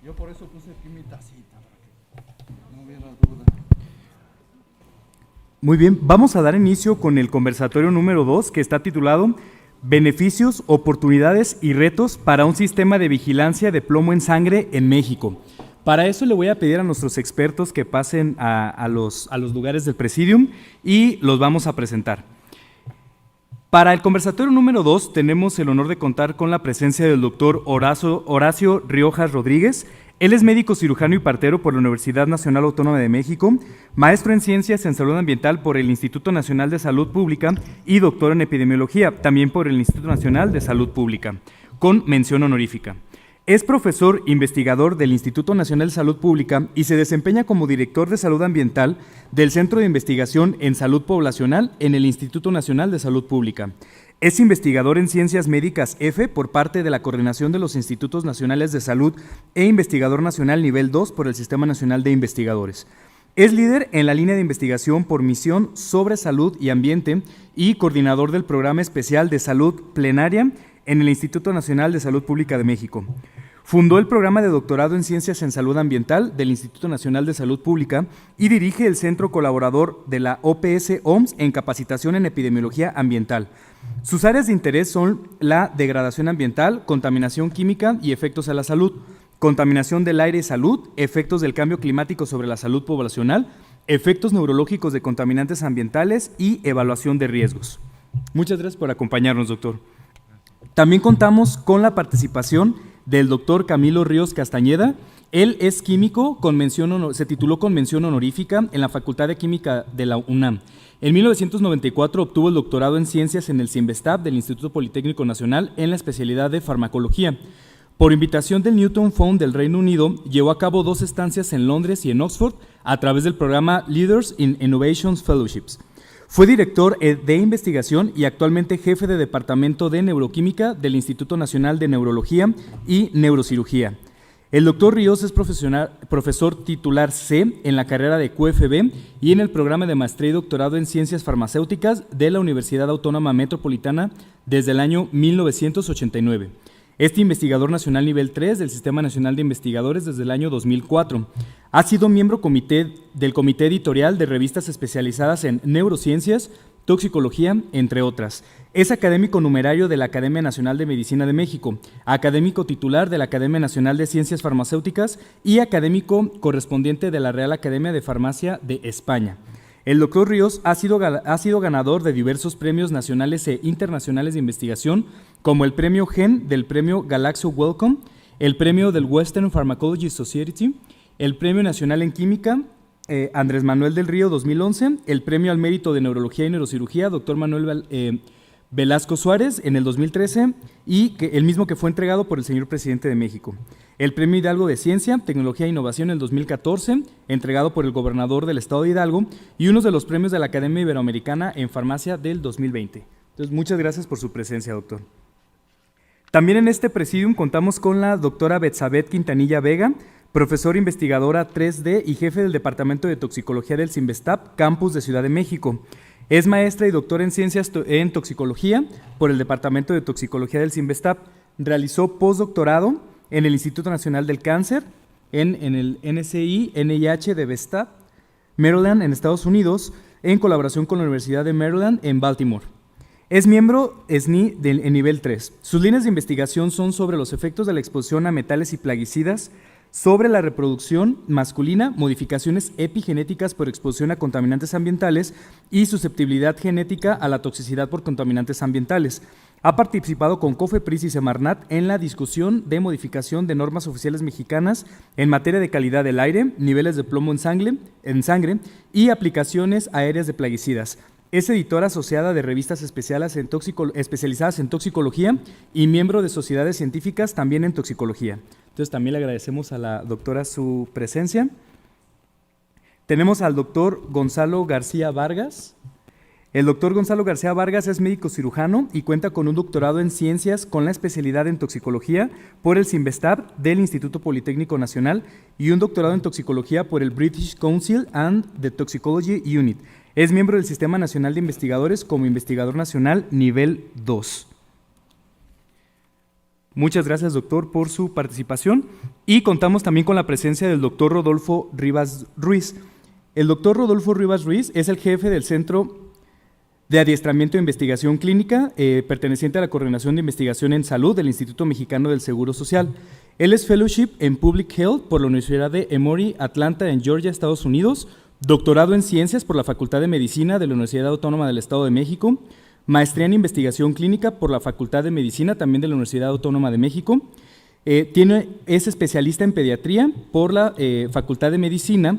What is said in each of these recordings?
Yo por eso puse aquí mi tacita, para que no hubiera duda. Muy bien, vamos a dar inicio con el conversatorio número 2, que está titulado Beneficios, oportunidades y retos para un sistema de vigilancia de plomo en sangre en México. Para eso le voy a pedir a nuestros expertos que pasen a los lugares del Presidium y los vamos a presentar. Para el conversatorio número 2 tenemos el honor de contar con la presencia del doctor Horacio Riojas Rodríguez. Él es médico cirujano y partero por la Universidad Nacional Autónoma de México, maestro en Ciencias en Salud Ambiental por el Instituto Nacional de Salud Pública y doctor en Epidemiología, también por el Instituto Nacional de Salud Pública, con mención honorífica. Es profesor investigador del Instituto Nacional de Salud Pública y se desempeña como director de Salud Ambiental del Centro de Investigación en Salud Poblacional en el Instituto Nacional de Salud Pública. Es investigador en Ciencias Médicas F por parte de la Coordinación de los Institutos Nacionales de Salud e investigador nacional nivel 2 por el Sistema Nacional de Investigadores. Es líder en la línea de investigación por misión sobre salud y ambiente y coordinador del Programa Especial de Salud Plenaria en el Instituto Nacional de Salud Pública de México. Fundó el programa de doctorado en Ciencias en Salud Ambiental del Instituto Nacional de Salud Pública y dirige el centro colaborador de la OPS-OMS en capacitación en epidemiología ambiental. Sus áreas de interés son la degradación ambiental, contaminación química y efectos a la salud, contaminación del aire y salud, efectos del cambio climático sobre la salud poblacional, efectos neurológicos de contaminantes ambientales y evaluación de riesgos. Muchas gracias por acompañarnos, doctor. También contamos con la participación del doctor Camilo Ríos Castañeda. Él es químico, se tituló con mención honorífica en la Facultad de Química de la UNAM. En 1994 obtuvo el doctorado en Ciencias en el CINVESTAP del Instituto Politécnico Nacional en la especialidad de Farmacología. Por invitación del Newton Fund del Reino Unido, llevó a cabo 2 estancias en Londres y en Oxford a través del programa Leaders in Innovations Fellowships. Fue director de investigación y actualmente jefe de Departamento de Neuroquímica del Instituto Nacional de Neurología y Neurocirugía. El doctor Ríos es profesor titular C en la carrera de QFB y en el programa de maestría y doctorado en Ciencias Farmacéuticas de la Universidad Autónoma Metropolitana desde el año 1989. Es investigador nacional nivel 3 del Sistema Nacional de Investigadores desde el año 2004. Ha sido miembro del comité editorial de revistas especializadas en neurociencias, toxicología, entre otras. Es académico numerario de la Academia Nacional de Medicina de México, académico titular de la Academia Nacional de Ciencias Farmacéuticas y académico correspondiente de la Real Academia de Farmacia de España. El doctor Ríos ha sido ganador de diversos premios nacionales e internacionales de investigación, como el Premio GEN del Premio Galaxo Wellcome, el Premio del Western Pharmacology Society, el Premio Nacional en Química Andrés Manuel del Río 2011, el Premio al Mérito de Neurología y Neurocirugía Dr. Manuel Velasco Suárez en el 2013 y el mismo que fue entregado por el señor presidente de México. El Premio Hidalgo de Ciencia, Tecnología e Innovación en el 2014, entregado por el gobernador del estado de Hidalgo, y uno de los premios de la Academia Iberoamericana en Farmacia del 2020. Entonces, muchas gracias por su presencia, doctor. También en este presidium contamos con la doctora Betsabeth Quintanilla Vega, profesora investigadora 3D y jefe del Departamento de Toxicología del CINVESTAP, Campus de Ciudad de México. Es maestra y doctora en Ciencias en Toxicología por el Departamento de Toxicología del CINVESTAP. Realizó postdoctorado en el Instituto Nacional del Cáncer, en el NSI-NIH de Bethesda, Maryland, en Estados Unidos, en colaboración con la Universidad de Maryland en Baltimore. Es miembro SNI en nivel 3. Sus líneas de investigación son sobre los efectos de la exposición a metales y plaguicidas, sobre la reproducción masculina, modificaciones epigenéticas por exposición a contaminantes ambientales y susceptibilidad genética a la toxicidad por contaminantes ambientales. Ha participado con COFEPRIS y Semarnat en la discusión de modificación de normas oficiales mexicanas en materia de calidad del aire, niveles de plomo en sangre y aplicaciones aéreas de plaguicidas. Es editora asociada de revistas especializadas en toxicología y miembro de sociedades científicas también en toxicología. Entonces también le agradecemos a la doctora su presencia. Tenemos al doctor Gonzalo García Vargas. El doctor Gonzalo García Vargas es médico cirujano y cuenta con un doctorado en ciencias con la especialidad en toxicología por el CINVESTAP del Instituto Politécnico Nacional y un doctorado en toxicología por el British Council and the Toxicology Unit. Es miembro del Sistema Nacional de Investigadores como investigador nacional nivel 2. Muchas gracias, doctor, por su participación. Y contamos también con la presencia del doctor Rodolfo Rivas Ruiz. El doctor Rodolfo Rivas Ruiz es el jefe del Centro de Adiestramiento e Investigación Clínica, perteneciente a la Coordinación de Investigación en Salud del Instituto Mexicano del Seguro Social. Él es Fellowship en Public Health por la Universidad de Emory, Atlanta, en Georgia, Estados Unidos, doctorado en Ciencias por la Facultad de Medicina de la Universidad Autónoma del Estado de México, maestría en Investigación Clínica por la Facultad de Medicina también de la Universidad Autónoma de México. Es especialista en pediatría por la Facultad de Medicina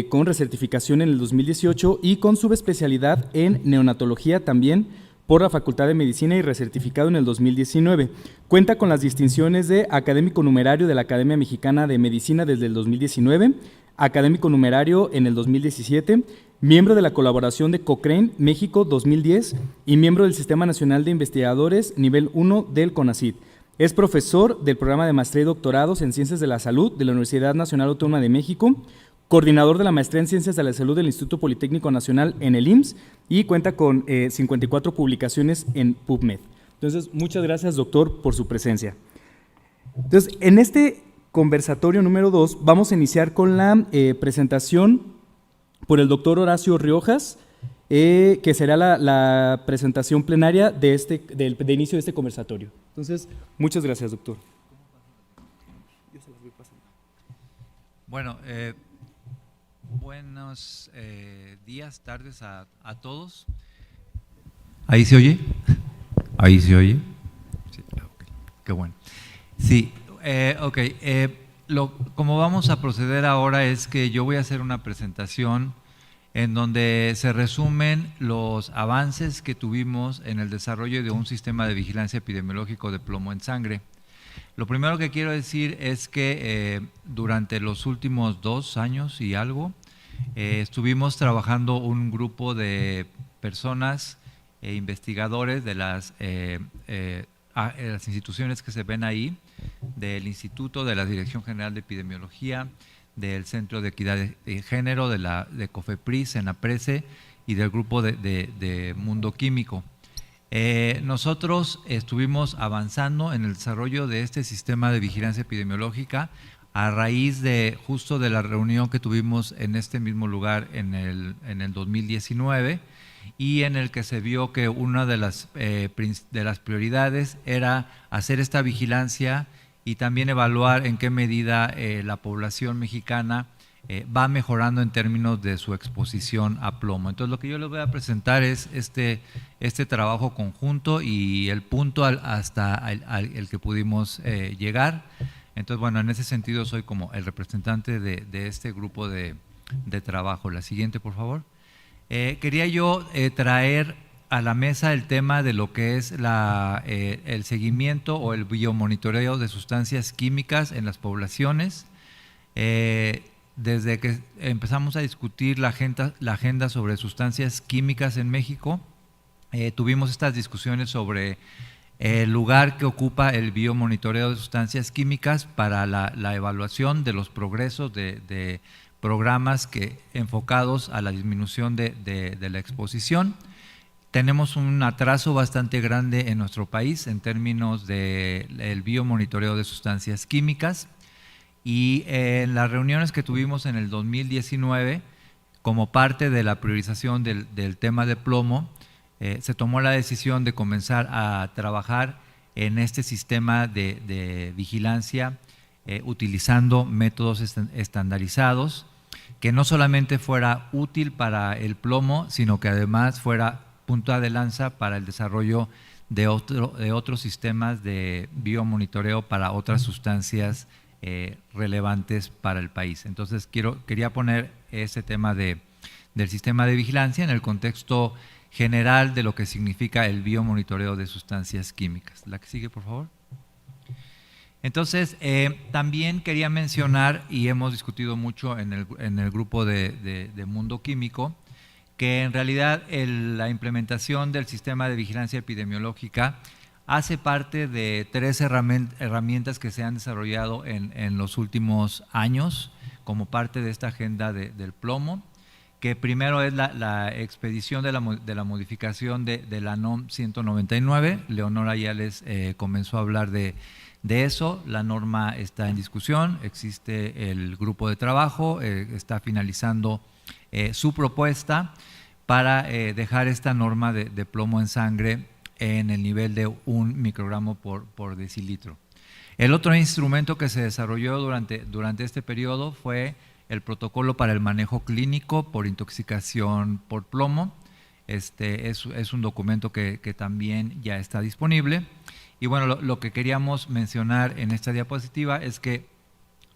con recertificación en el 2018 y con subespecialidad en neonatología también por la Facultad de Medicina y recertificado en el 2019. Cuenta con las distinciones de académico numerario de la Academia Mexicana de Medicina desde el 2019, académico numerario en el 2017, miembro de la colaboración de Cochrane México 2010 y miembro del Sistema Nacional de Investigadores nivel 1 del CONACYT. Es profesor del programa de maestría y doctorados en Ciencias de la Salud de la Universidad Nacional Autónoma de México, coordinador de la maestría en Ciencias de la Salud del Instituto Politécnico Nacional en el IMSS y cuenta con 54 publicaciones en PubMed. Entonces, muchas gracias, doctor, por su presencia. Entonces, en este conversatorio número 2 vamos a iniciar con la presentación por el doctor Horacio Riojas, que será la presentación plenaria de inicio de este conversatorio. Entonces, muchas gracias, doctor. Yo se las voy pasando. Bueno, buenos días, tardes a todos. ¿Ahí se oye? ¿Ahí se oye? Sí, okay. Qué bueno. Sí, ok. Como vamos a proceder ahora es que yo voy a hacer una presentación en donde se resumen los avances que tuvimos en el desarrollo de un sistema de vigilancia epidemiológico de plomo en sangre. Lo primero que quiero decir es que durante los últimos 2 años y algo, estuvimos trabajando un grupo de personas e investigadores de las instituciones que se ven ahí, del Instituto, de la Dirección General de Epidemiología, del Centro de Equidad de Género, de COFEPRIS, ENAPRESE y del grupo de Mundo Químico. Nosotros estuvimos avanzando en el desarrollo de este sistema de vigilancia epidemiológica a raíz justo de la reunión que tuvimos en este mismo lugar en el 2019 y en el que se vio que una de las prioridades era hacer esta vigilancia y también evaluar en qué medida la población mexicana va mejorando en términos de su exposición a plomo. Entonces, lo que yo les voy a presentar es este trabajo conjunto y el punto hasta el que pudimos llegar. Entonces, bueno, en ese sentido soy como el representante de este grupo de trabajo. La siguiente, por favor. Quería yo traer a la mesa el tema de lo que es el seguimiento o el biomonitoreo de sustancias químicas en las poblaciones. Desde que empezamos a discutir la agenda sobre sustancias químicas en México, tuvimos estas discusiones sobre el lugar que ocupa el biomonitoreo de sustancias químicas para la evaluación de los progresos de programas enfocados a la disminución de la exposición. Tenemos un atraso bastante grande en nuestro país en términos del biomonitoreo de sustancias químicas y en las reuniones que tuvimos en el 2019, como parte de la priorización del tema de plomo, se tomó la decisión de comenzar a trabajar en este sistema de vigilancia utilizando métodos estandarizados que no solamente fuera útil para el plomo, sino que además fuera punta de lanza para el desarrollo de otros sistemas de biomonitoreo para otras sustancias relevantes para el país. Entonces, quería poner ese tema del sistema de vigilancia en el contexto general de lo que significa el biomonitoreo de sustancias químicas. La que sigue, por favor. Entonces, también quería mencionar, y hemos discutido mucho en el grupo de Mundo Químico, que en realidad la implementación del sistema de vigilancia epidemiológica hace parte de 3 herramientas que se han desarrollado en los últimos años como parte de esta agenda del plomo, que primero es la expedición de la modificación de la NOM 199. Leonora ya les comenzó a hablar de de eso. La norma está en discusión, existe el grupo de trabajo, está finalizando su propuesta para dejar esta norma de plomo en sangre en el nivel de 1 microgramo por decilitro. El otro instrumento que se desarrolló durante este periodo fue el protocolo para el manejo clínico por intoxicación por plomo. Es un documento que también ya está disponible. Y bueno, lo que queríamos mencionar en esta diapositiva es que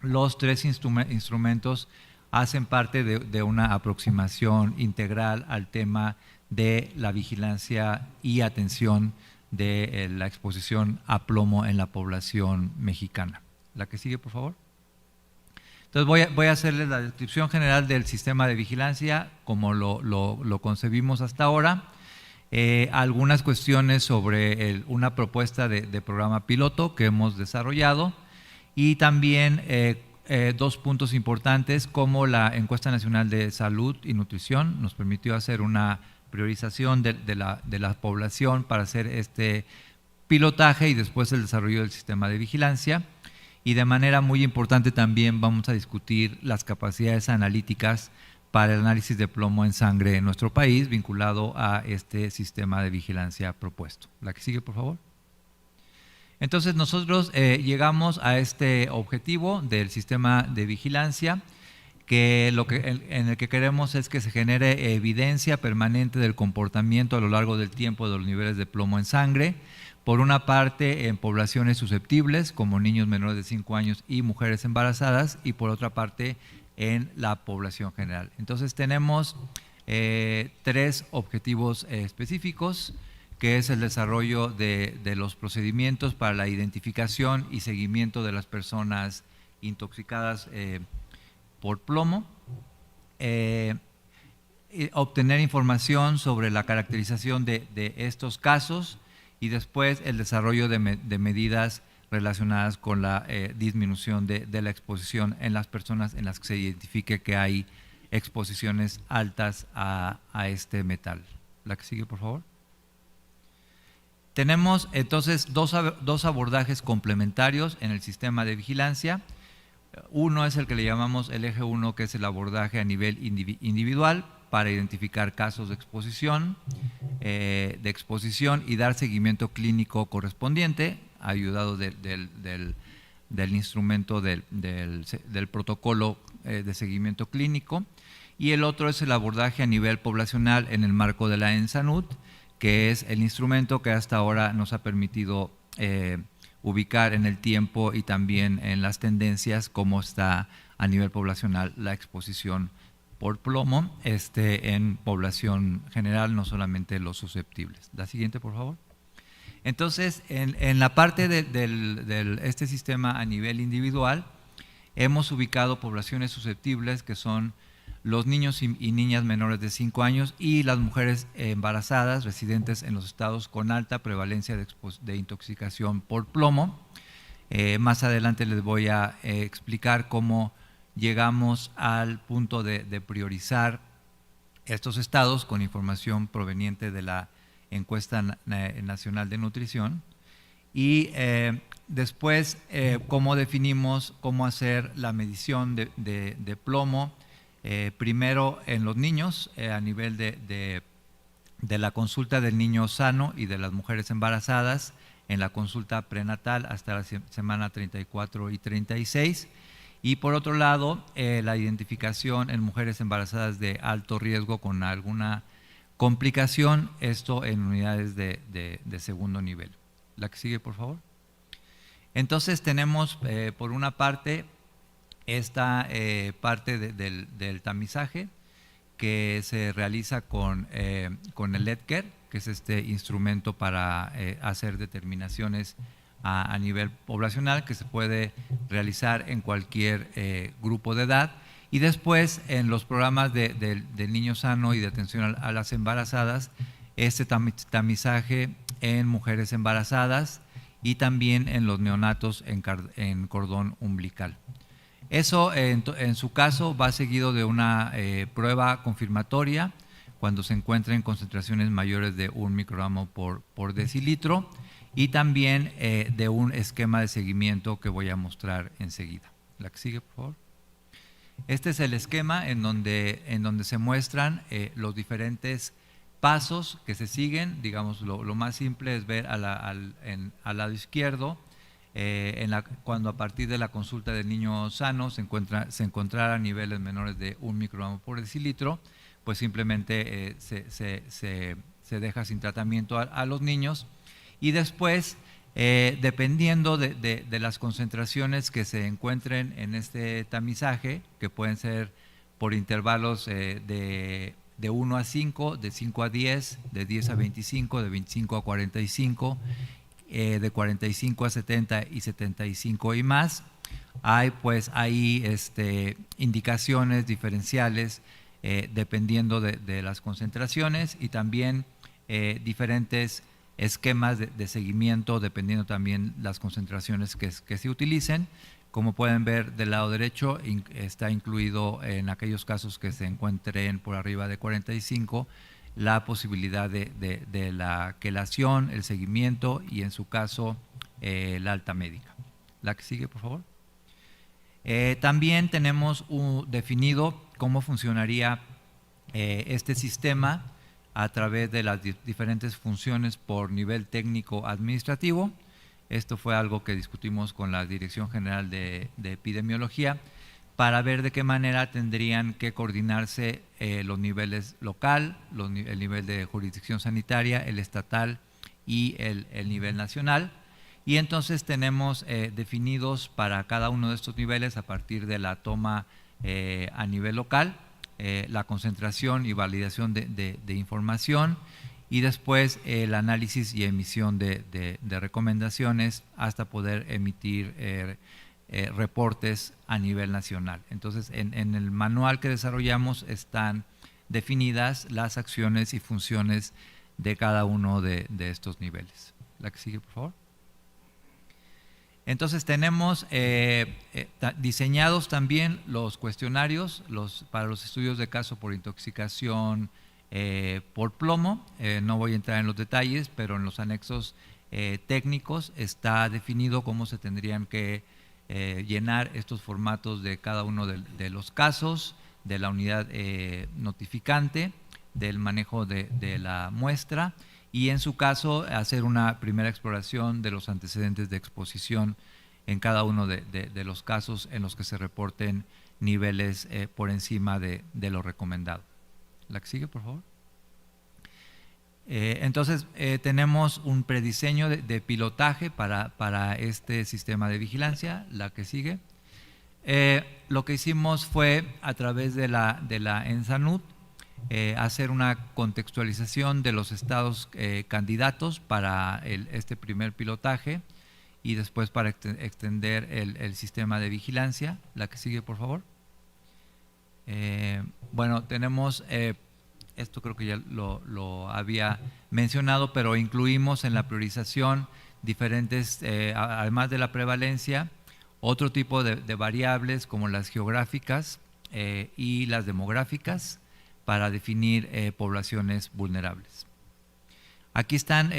los 3 instrumentos hacen parte de una aproximación integral al tema de la vigilancia y atención de la exposición a plomo en la población mexicana. La que sigue, por favor. Entonces voy a hacerles la descripción general del sistema de vigilancia como lo concebimos hasta ahora. Algunas cuestiones sobre una propuesta de programa piloto que hemos desarrollado y también 2 puntos importantes como la Encuesta Nacional de Salud y Nutrición nos permitió hacer una priorización de la población para hacer este pilotaje y después el desarrollo del sistema de vigilancia. Y de manera muy importante también vamos a discutir las capacidades analíticas para el análisis de plomo en sangre en nuestro país vinculado a este sistema de vigilancia propuesto. La que sigue, por favor. Entonces nosotros llegamos a este objetivo del sistema de vigilancia que en el que queremos es que se genere evidencia permanente del comportamiento a lo largo del tiempo de los niveles de plomo en sangre. Por una parte, en poblaciones susceptibles, como niños menores de 5 años y mujeres embarazadas, y por otra parte, en la población general. Entonces, tenemos 3 objetivos específicos, que es el desarrollo de los procedimientos para la identificación y seguimiento de las personas intoxicadas por plomo, obtener información sobre la caracterización de estos casos, y después el desarrollo de medidas relacionadas con la disminución de la exposición en las personas en las que se identifique que hay exposiciones altas a este metal. La que sigue, por favor. Tenemos entonces dos abordajes complementarios en el sistema de vigilancia. Uno es el que le llamamos el eje 1, que es el abordaje a nivel individual para identificar casos de exposición y dar seguimiento clínico correspondiente, ayudado del instrumento del protocolo de seguimiento clínico. Y el otro es el abordaje a nivel poblacional en el marco de la ENSANUD, que es el instrumento que hasta ahora nos ha permitido ubicar en el tiempo y también en las tendencias cómo está a nivel poblacional la exposición por plomo en población general, no solamente los susceptibles. La siguiente, por favor. Entonces, en la parte de este sistema a nivel individual, hemos ubicado poblaciones susceptibles que son los niños y niñas menores de 5 años y las mujeres embarazadas residentes en los estados con alta prevalencia de intoxicación por plomo. Más adelante les voy a explicar cómo llegamos al punto de priorizar estos estados con información proveniente de la Encuesta Nacional de Nutrición y después cómo definimos cómo hacer la medición de plomo, primero en los niños a nivel de la consulta del niño sano y de las mujeres embarazadas en la consulta prenatal hasta la semana 34 y 36. Y por otro lado, la identificación en mujeres embarazadas de alto riesgo con alguna complicación, esto en unidades de segundo nivel. La que sigue, por favor. Entonces tenemos por una parte esta parte del tamizaje que se realiza con el EDCER, que es este instrumento para hacer determinaciones a nivel poblacional que se puede realizar en cualquier grupo de edad, y después en los programas de niño sano y de atención a las embarazadas, este tamizaje en mujeres embarazadas y también en los neonatos en cordón umbilical. Eso en su caso va seguido de una prueba confirmatoria cuando se encuentren concentraciones mayores de 1 microgramo por decilitro, y también de un esquema de seguimiento que voy a mostrar enseguida. La que sigue, por favor. Este es el esquema en donde se muestran los diferentes pasos que se siguen. Digamos, lo más simple es ver al lado izquierdo, cuando a partir de la consulta del niño sano se encontrara niveles menores de 1 microgramo por decilitro, pues simplemente se deja sin tratamiento a los niños, y después, dependiendo de las concentraciones que se encuentren en este tamizaje, que pueden ser por intervalos de 1 a 5, de 5 a 10, de 10 a 25, de 25 a 45, de 45 a 70 y 75 y más, hay indicaciones diferenciales dependiendo de las concentraciones, y también diferentes esquemas de seguimiento dependiendo también las concentraciones que se utilicen. Como pueden ver del lado derecho, está incluido en aquellos casos que se encuentren por arriba de 45 la posibilidad de la quelación, el seguimiento y en su caso la alta médica. La que sigue, por favor. También tenemos definido cómo funcionaría este sistema a través de las diferentes funciones por nivel técnico administrativo. Esto fue algo que discutimos con la Dirección General de Epidemiología para ver de qué manera tendrían que coordinarse los niveles local, el nivel de jurisdicción sanitaria, el estatal y el nivel nacional. Y entonces tenemos definidos para cada uno de estos niveles, a partir de la toma a nivel local, la concentración y validación de información, y después el análisis y emisión de recomendaciones hasta poder emitir reportes a nivel nacional. Entonces, en el manual que desarrollamos están definidas las acciones y funciones de cada uno de estos niveles. La que sigue, por favor. Entonces tenemos diseñados también los cuestionarios para los estudios de caso por intoxicación por plomo. No voy a entrar en los detalles, pero en los anexos técnicos está definido cómo se tendrían que llenar estos formatos de cada uno de los casos, de la unidad notificante, del manejo de la muestra, y en su caso hacer una primera exploración de los antecedentes de exposición en cada uno de los casos en los que se reporten niveles por encima de lo recomendado. La que sigue, por favor. Entonces, tenemos un prediseño de pilotaje para este sistema de vigilancia. La que sigue. Lo que hicimos fue, a través de la ENSANUD, hacer una contextualización de los estados candidatos para este primer pilotaje, y después para extender el sistema de vigilancia. La que sigue, por favor. Bueno, tenemos, esto creo que ya lo había mencionado, pero incluimos en la priorización diferentes, además de la prevalencia, otro tipo de variables como las geográficas y las demográficas, para definir poblaciones vulnerables. Aquí están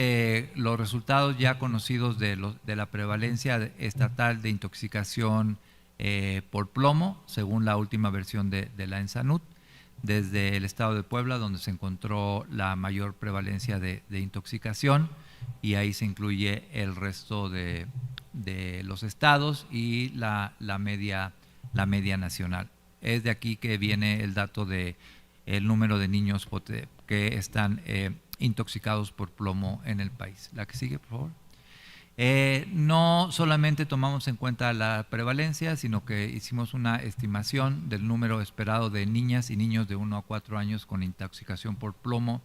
los resultados ya conocidos de la prevalencia estatal de intoxicación por plomo, según la última versión de la ENSANUD, desde el estado de Puebla, donde se encontró la mayor prevalencia de intoxicación, y ahí se incluye el resto de los estados y la media nacional. Es de aquí que viene el dato de el número de niños que están intoxicados por plomo en el país. La que sigue, por favor. No solamente tomamos en cuenta la prevalencia, sino que hicimos una estimación del número esperado de niñas y niños de 1 a 4 años con intoxicación por plomo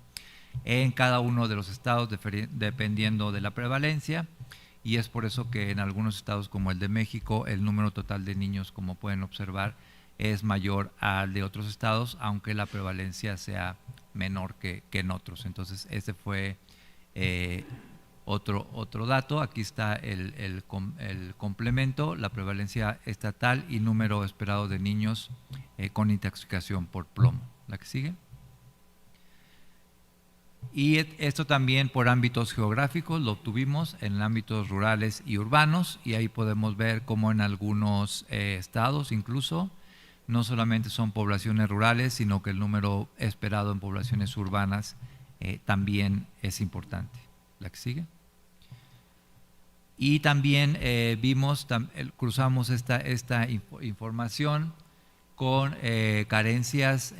en cada uno de los estados, dependiendo de la prevalencia, y es por eso que en algunos estados como el de México el número total de niños, como pueden observar, es mayor al de otros estados, aunque la prevalencia sea menor que en otros. Entonces, ese fue otro dato. Aquí está el complemento, la prevalencia estatal y número esperado de niños con intoxicación por plomo. La que sigue. Y esto también por ámbitos geográficos lo obtuvimos en ámbitos rurales y urbanos, y ahí podemos ver cómo en algunos estados incluso no solamente son poblaciones rurales, sino que el número esperado en poblaciones urbanas también es importante. ¿La que sigue? Y también cruzamos esta información con carencias,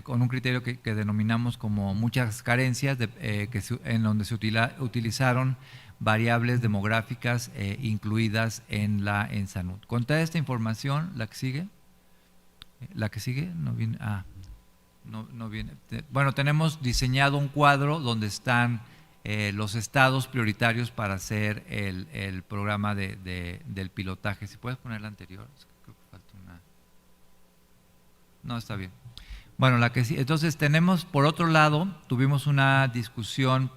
con un criterio que denominamos como muchas carencias, en donde se utilizaron variables demográficas incluidas en SANUD. Con toda esta información, ¿la que sigue? ¿La que sigue? No viene. No viene. Bueno, tenemos diseñado un cuadro donde están los estados prioritarios para hacer el programa del pilotaje. Si puedes poner la anterior, creo que falta una. No, está bien. Bueno, entonces tenemos, por otro lado, tuvimos una discusión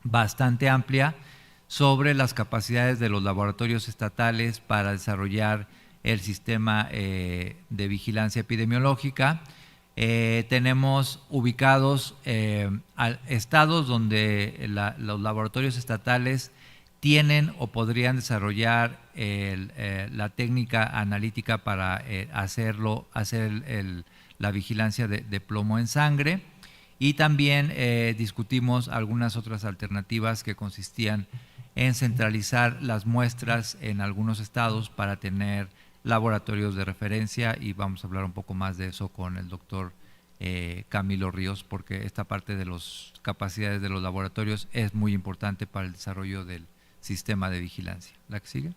bastante amplia sobre las capacidades de los laboratorios estatales para desarrollar el sistema de vigilancia epidemiológica. Tenemos ubicados estados donde los laboratorios estatales tienen o podrían desarrollar la técnica analítica para hacer la vigilancia de plomo en sangre, y también discutimos algunas otras alternativas que consistían en centralizar las muestras en algunos estados para tener laboratorios de referencia, y vamos a hablar un poco más de eso con el doctor Camilo Ríos, porque esta parte de las capacidades de los laboratorios es muy importante para el desarrollo del sistema de vigilancia. ¿La que sigue?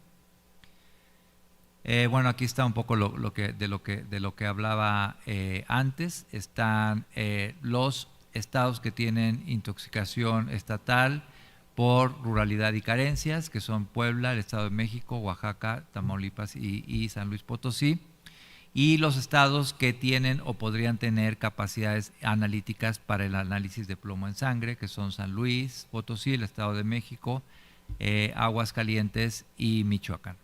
Bueno, aquí está un poco de lo que hablaba antes. Están los estados que tienen intoxicación estatal por ruralidad y carencias, que son Puebla, el Estado de México, Oaxaca, Tamaulipas y San Luis Potosí, y los estados que tienen o podrían tener capacidades analíticas para el análisis de plomo en sangre, que son San Luis Potosí, el Estado de México, Aguascalientes y Michoacán.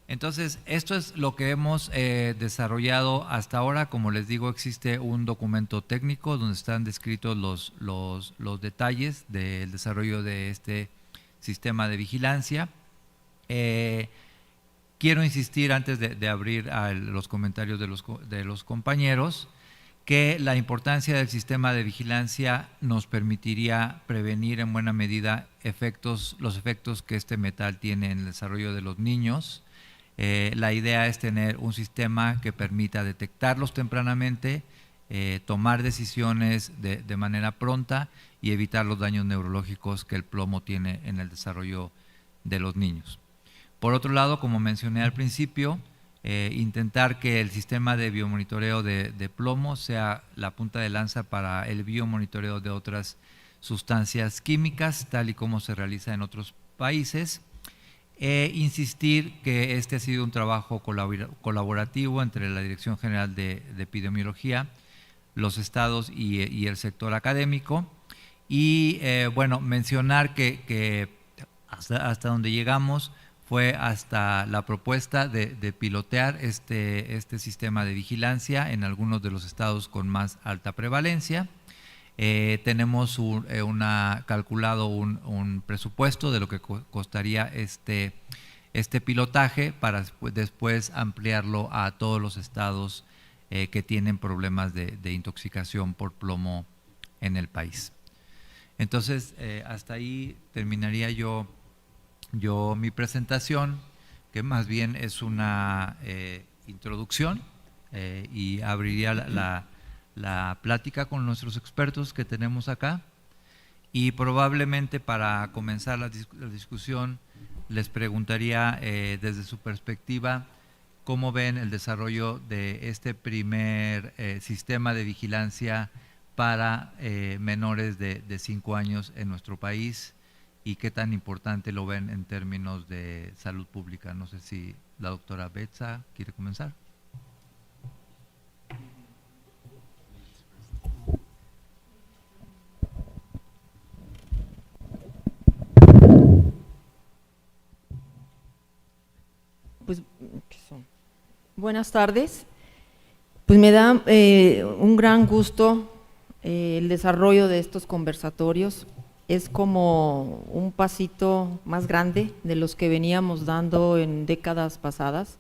Entonces, esto es lo que hemos desarrollado hasta ahora. Como les digo, existe un documento técnico donde están descritos los detalles del desarrollo de este sistema de vigilancia. Quiero insistir, antes de abrir a los comentarios de los compañeros, que la importancia del sistema de vigilancia nos permitiría prevenir en buena medida los efectos que este metal tiene en el desarrollo de los niños. La idea es tener un sistema que permita detectarlos tempranamente, tomar decisiones de manera pronta y evitar los daños neurológicos que el plomo tiene en el desarrollo de los niños. Por otro lado, como mencioné al principio, intentar que el sistema de biomonitoreo de plomo sea la punta de lanza para el biomonitoreo de otras sustancias químicas, tal y como se realiza en otros países. Insistir que este ha sido un trabajo colaborativo entre la Dirección General de Epidemiología, los estados y el sector académico. Y bueno, mencionar que hasta donde llegamos fue hasta la propuesta de pilotear este sistema de vigilancia en algunos de los estados con más alta prevalencia. Tenemos calculado un presupuesto de lo que costaría este pilotaje para después ampliarlo a todos los estados que tienen problemas de intoxicación por plomo en el país. Entonces, hasta ahí terminaría yo mi presentación, que más bien es una introducción, y abriría la plática con nuestros expertos que tenemos acá, y probablemente para comenzar la discusión les preguntaría desde su perspectiva cómo ven el desarrollo de este primer sistema de vigilancia para menores de 5 años en nuestro país, y qué tan importante lo ven en términos de salud pública. No sé si la doctora Betsa quiere comenzar. Pues, ¿qué son? Buenas tardes. Pues me da un gran gusto el desarrollo de estos conversatorios. Es como un pasito más grande de los que veníamos dando en décadas pasadas.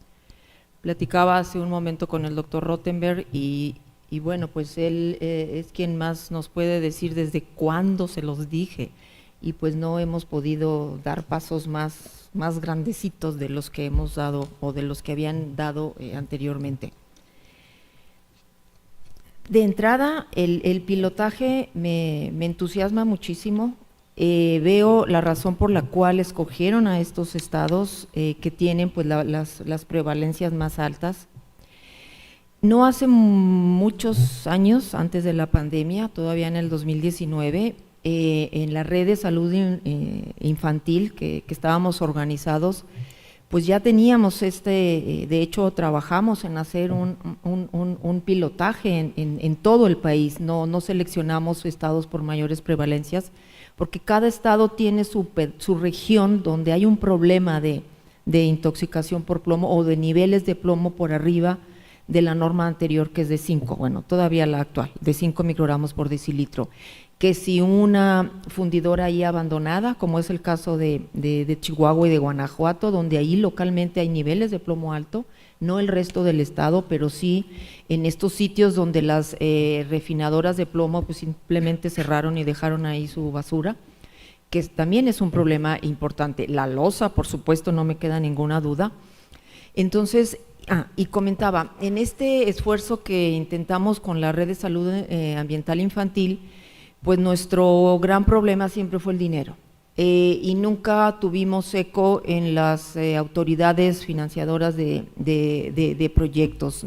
Platicaba hace un momento con el doctor Rothenberg y bueno, pues él es quien más nos puede decir desde cuándo se los dije, y pues no hemos podido dar pasos más grandecitos de los que hemos dado o de los que habían dado anteriormente. De entrada, el pilotaje me entusiasma muchísimo. Veo la razón por la cual escogieron a estos estados que tienen pues las prevalencias más altas. No hace muchos años, antes de la pandemia, todavía en el 2019, en la red de salud infantil que estábamos organizados, pues ya teníamos de hecho trabajamos en hacer un pilotaje en todo el país, no seleccionamos estados por mayores prevalencias, porque cada estado tiene su región donde hay un problema de intoxicación por plomo o de niveles de plomo por arriba de la norma anterior, que es de 5, bueno, todavía la actual, de 5 microgramos por decilitro, que si una fundidora ahí abandonada, como es el caso de Chihuahua y de Guanajuato, donde ahí localmente hay niveles de plomo alto, no el resto del estado, pero sí en estos sitios donde las refinadoras de plomo pues simplemente cerraron y dejaron ahí su basura, que también es un problema importante. La loza, por supuesto, no me queda ninguna duda. Entonces, y comentaba, en este esfuerzo que intentamos con la red de salud ambiental infantil, pues nuestro gran problema siempre fue el dinero. Y nunca tuvimos eco en las autoridades financiadoras de proyectos.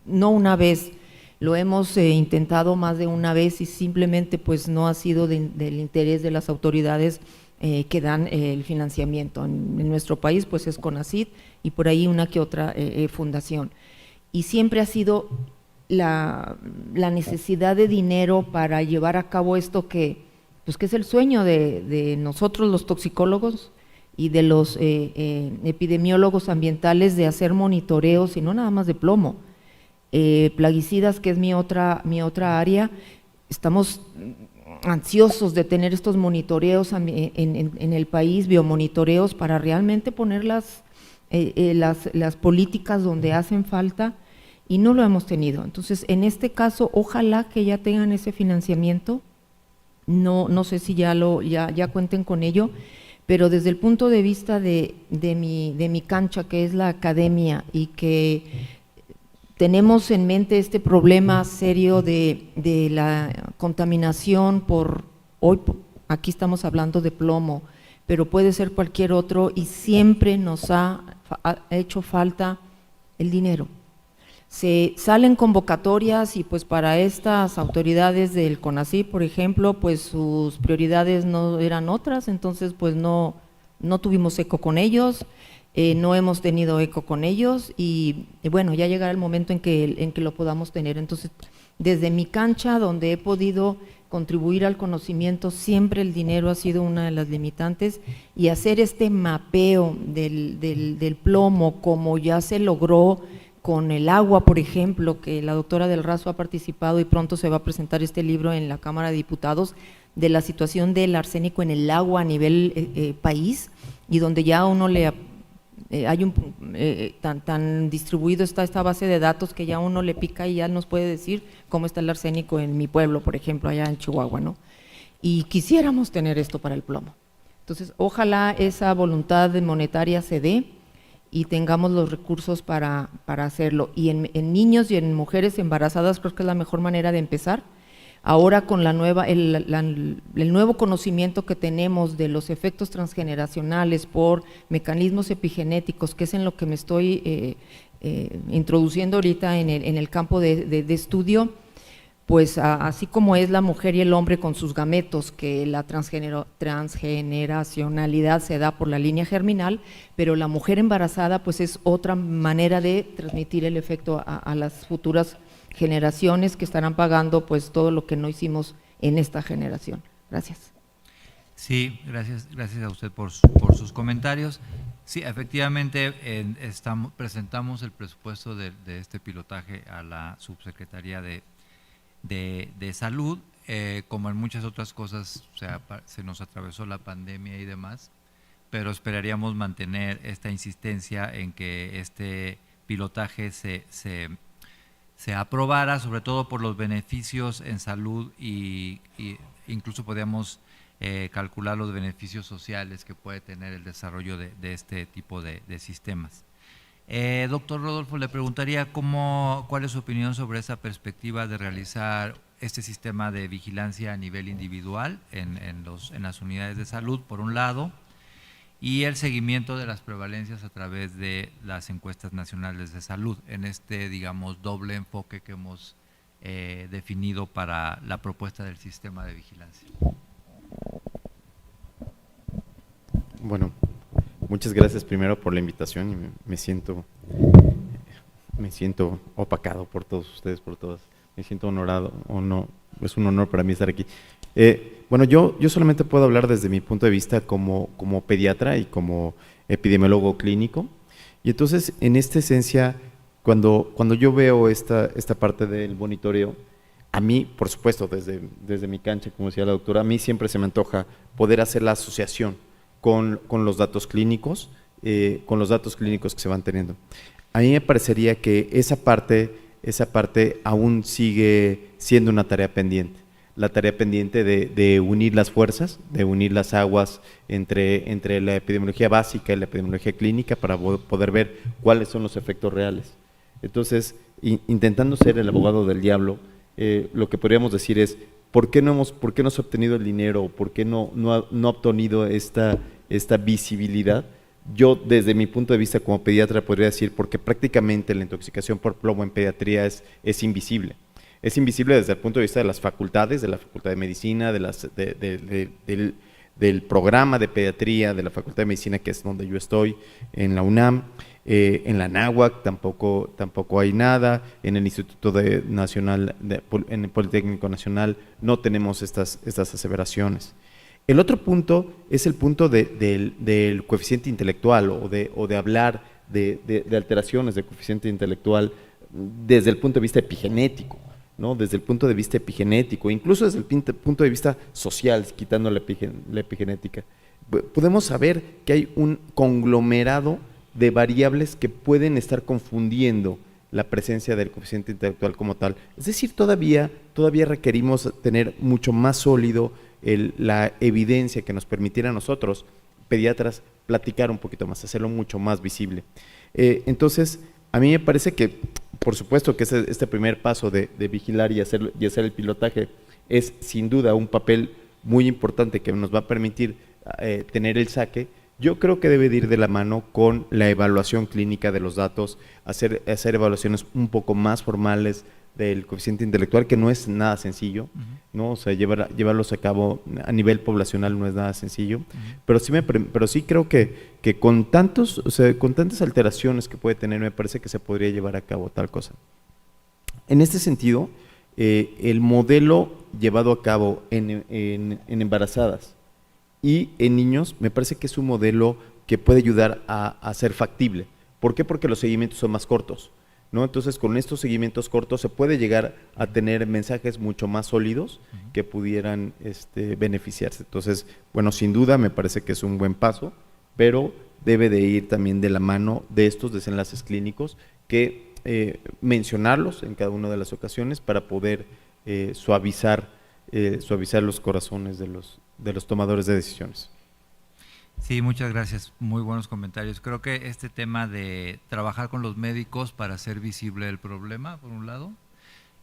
No una vez, lo hemos intentado más de una vez y simplemente pues no ha sido del interés de las autoridades que dan el financiamiento. En nuestro país pues es CONACYT y por ahí una que otra fundación. Y siempre ha sido la necesidad de dinero para llevar a cabo esto que es el sueño de nosotros los toxicólogos y de los epidemiólogos ambientales, de hacer monitoreos y no nada más de plomo. Plaguicidas, que es mi otra área, estamos ansiosos de tener estos monitoreos en el país, biomonitoreos, para realmente poner las políticas donde hacen falta, y no lo hemos tenido. Entonces, en este caso, ojalá que ya tengan ese financiamiento. No sé si ya cuenten con ello, pero desde el punto de vista de mi cancha, que es la academia, y que tenemos en mente este problema serio de la contaminación aquí estamos hablando de plomo, pero puede ser cualquier otro, y siempre nos ha hecho falta el dinero. Se salen convocatorias y pues para estas autoridades del CONACYT, por ejemplo, pues sus prioridades no eran otras, entonces pues no tuvimos eco con ellos, no hemos tenido eco con ellos, y bueno, ya llegará el momento en que lo podamos tener. Entonces, desde mi cancha, donde he podido contribuir al conocimiento, siempre el dinero ha sido una de las limitantes, y hacer este mapeo del plomo, como ya se logró con el agua, por ejemplo, que la doctora Del Razo ha participado, y pronto se va a presentar este libro en la Cámara de Diputados, de la situación del arsénico en el agua a nivel país, y donde ya uno hay tan distribuido está esta base de datos que ya uno le pica y ya nos puede decir cómo está el arsénico en mi pueblo, por ejemplo, allá en Chihuahua, ¿no? Y quisiéramos tener esto para el plomo. Entonces, ojalá esa voluntad monetaria se dé y tengamos los recursos para hacerlo. Y en niños y en mujeres embarazadas creo que es la mejor manera de empezar. Ahora con el nuevo conocimiento que tenemos de los efectos transgeneracionales por mecanismos epigenéticos, que es en lo que me estoy introduciendo ahorita en el campo de estudio, pues así como es la mujer y el hombre con sus gametos, que la transgeneracionalidad se da por la línea germinal, pero la mujer embarazada pues es otra manera de transmitir el efecto a las futuras generaciones, que estarán pagando pues todo lo que no hicimos en esta generación. Gracias. Sí, gracias a usted por sus comentarios. Sí, efectivamente, presentamos el presupuesto de este pilotaje a la Subsecretaría de Salud. Como en muchas otras cosas, o sea, se nos atravesó la pandemia y demás, pero esperaríamos mantener esta insistencia en que este pilotaje se aprobara, sobre todo por los beneficios en salud y incluso podríamos calcular los beneficios sociales que puede tener el desarrollo de este tipo de sistemas. Doctor Rodolfo, le preguntaría cuál es su opinión sobre esa perspectiva de realizar este sistema de vigilancia a nivel individual en las unidades de salud, por un lado, y el seguimiento de las prevalencias a través de las encuestas nacionales de salud, en este, digamos, doble enfoque que hemos definido para la propuesta del sistema de vigilancia. Bueno, muchas gracias primero por la invitación y me siento opacado por todos ustedes, por todas. Me siento honorado, es un honor para mí estar aquí. Bueno, yo solamente puedo hablar desde mi punto de vista como pediatra y como epidemiólogo clínico. Y entonces, en esta esencia, cuando yo veo esta parte del monitoreo, a mí, por supuesto, desde mi cancha, como decía la doctora, a mí siempre se me antoja poder hacer la asociación con los datos clínicos, que se van teniendo. A mí me parecería que esa parte aún sigue siendo una tarea pendiente. La tarea pendiente de unir las fuerzas, de unir las aguas entre la epidemiología básica y la epidemiología clínica para poder ver cuáles son los efectos reales. Entonces, intentando ser el abogado del diablo, lo que podríamos decir es, ¿por qué no se ha obtenido el dinero? ¿Por qué no ha obtenido esta visibilidad? Yo, desde mi punto de vista como pediatra, podría decir porque prácticamente la intoxicación por plomo en pediatría es invisible. Es invisible desde el punto de vista de las facultades, de la Facultad de Medicina, del programa de pediatría, de la Facultad de Medicina, que es donde yo estoy, en la UNAM, en la Anáhuac tampoco hay nada, en el Instituto Nacional, en el Politécnico Nacional, no tenemos estas aseveraciones. El otro punto es el punto del coeficiente intelectual o de hablar de alteraciones de coeficiente intelectual desde el punto de vista epigenético, ¿no? Desde el punto de vista epigenético, incluso desde el punto de vista social, quitando la epigenética. Podemos saber que hay un conglomerado de variables que pueden estar confundiendo la presencia del coeficiente intelectual como tal. Es decir, todavía requerimos tener mucho más sólido la evidencia que nos permitiera a nosotros, pediatras, platicar un poquito más, hacerlo mucho más visible. Entonces, a mí me parece que, por supuesto que este primer paso de vigilar y hacer el pilotaje es sin duda un papel muy importante que nos va a permitir tener el saque. Yo creo que debe de ir de la mano con la evaluación clínica de los datos, hacer evaluaciones un poco más formales del coeficiente intelectual, que no es nada sencillo, ¿no? O sea, llevarlos a cabo a nivel poblacional no es nada sencillo, pero sí creo que con tantas alteraciones que puede tener, me parece que se podría llevar a cabo tal cosa. En este sentido, el modelo llevado a cabo en embarazadas y en niños, me parece que es un modelo que puede ayudar a ser factible. ¿Por qué? Porque los seguimientos son más cortos, ¿no? Entonces, con estos seguimientos cortos se puede llegar a tener mensajes mucho más sólidos que pudieran beneficiarse. Entonces, bueno, sin duda me parece que es un buen paso, pero debe de ir también de la mano de estos desenlaces clínicos que mencionarlos en cada una de las ocasiones para poder suavizar los corazones de los tomadores de decisiones. Sí, muchas gracias. Muy buenos comentarios. Creo que este tema de trabajar con los médicos para hacer visible el problema, por un lado,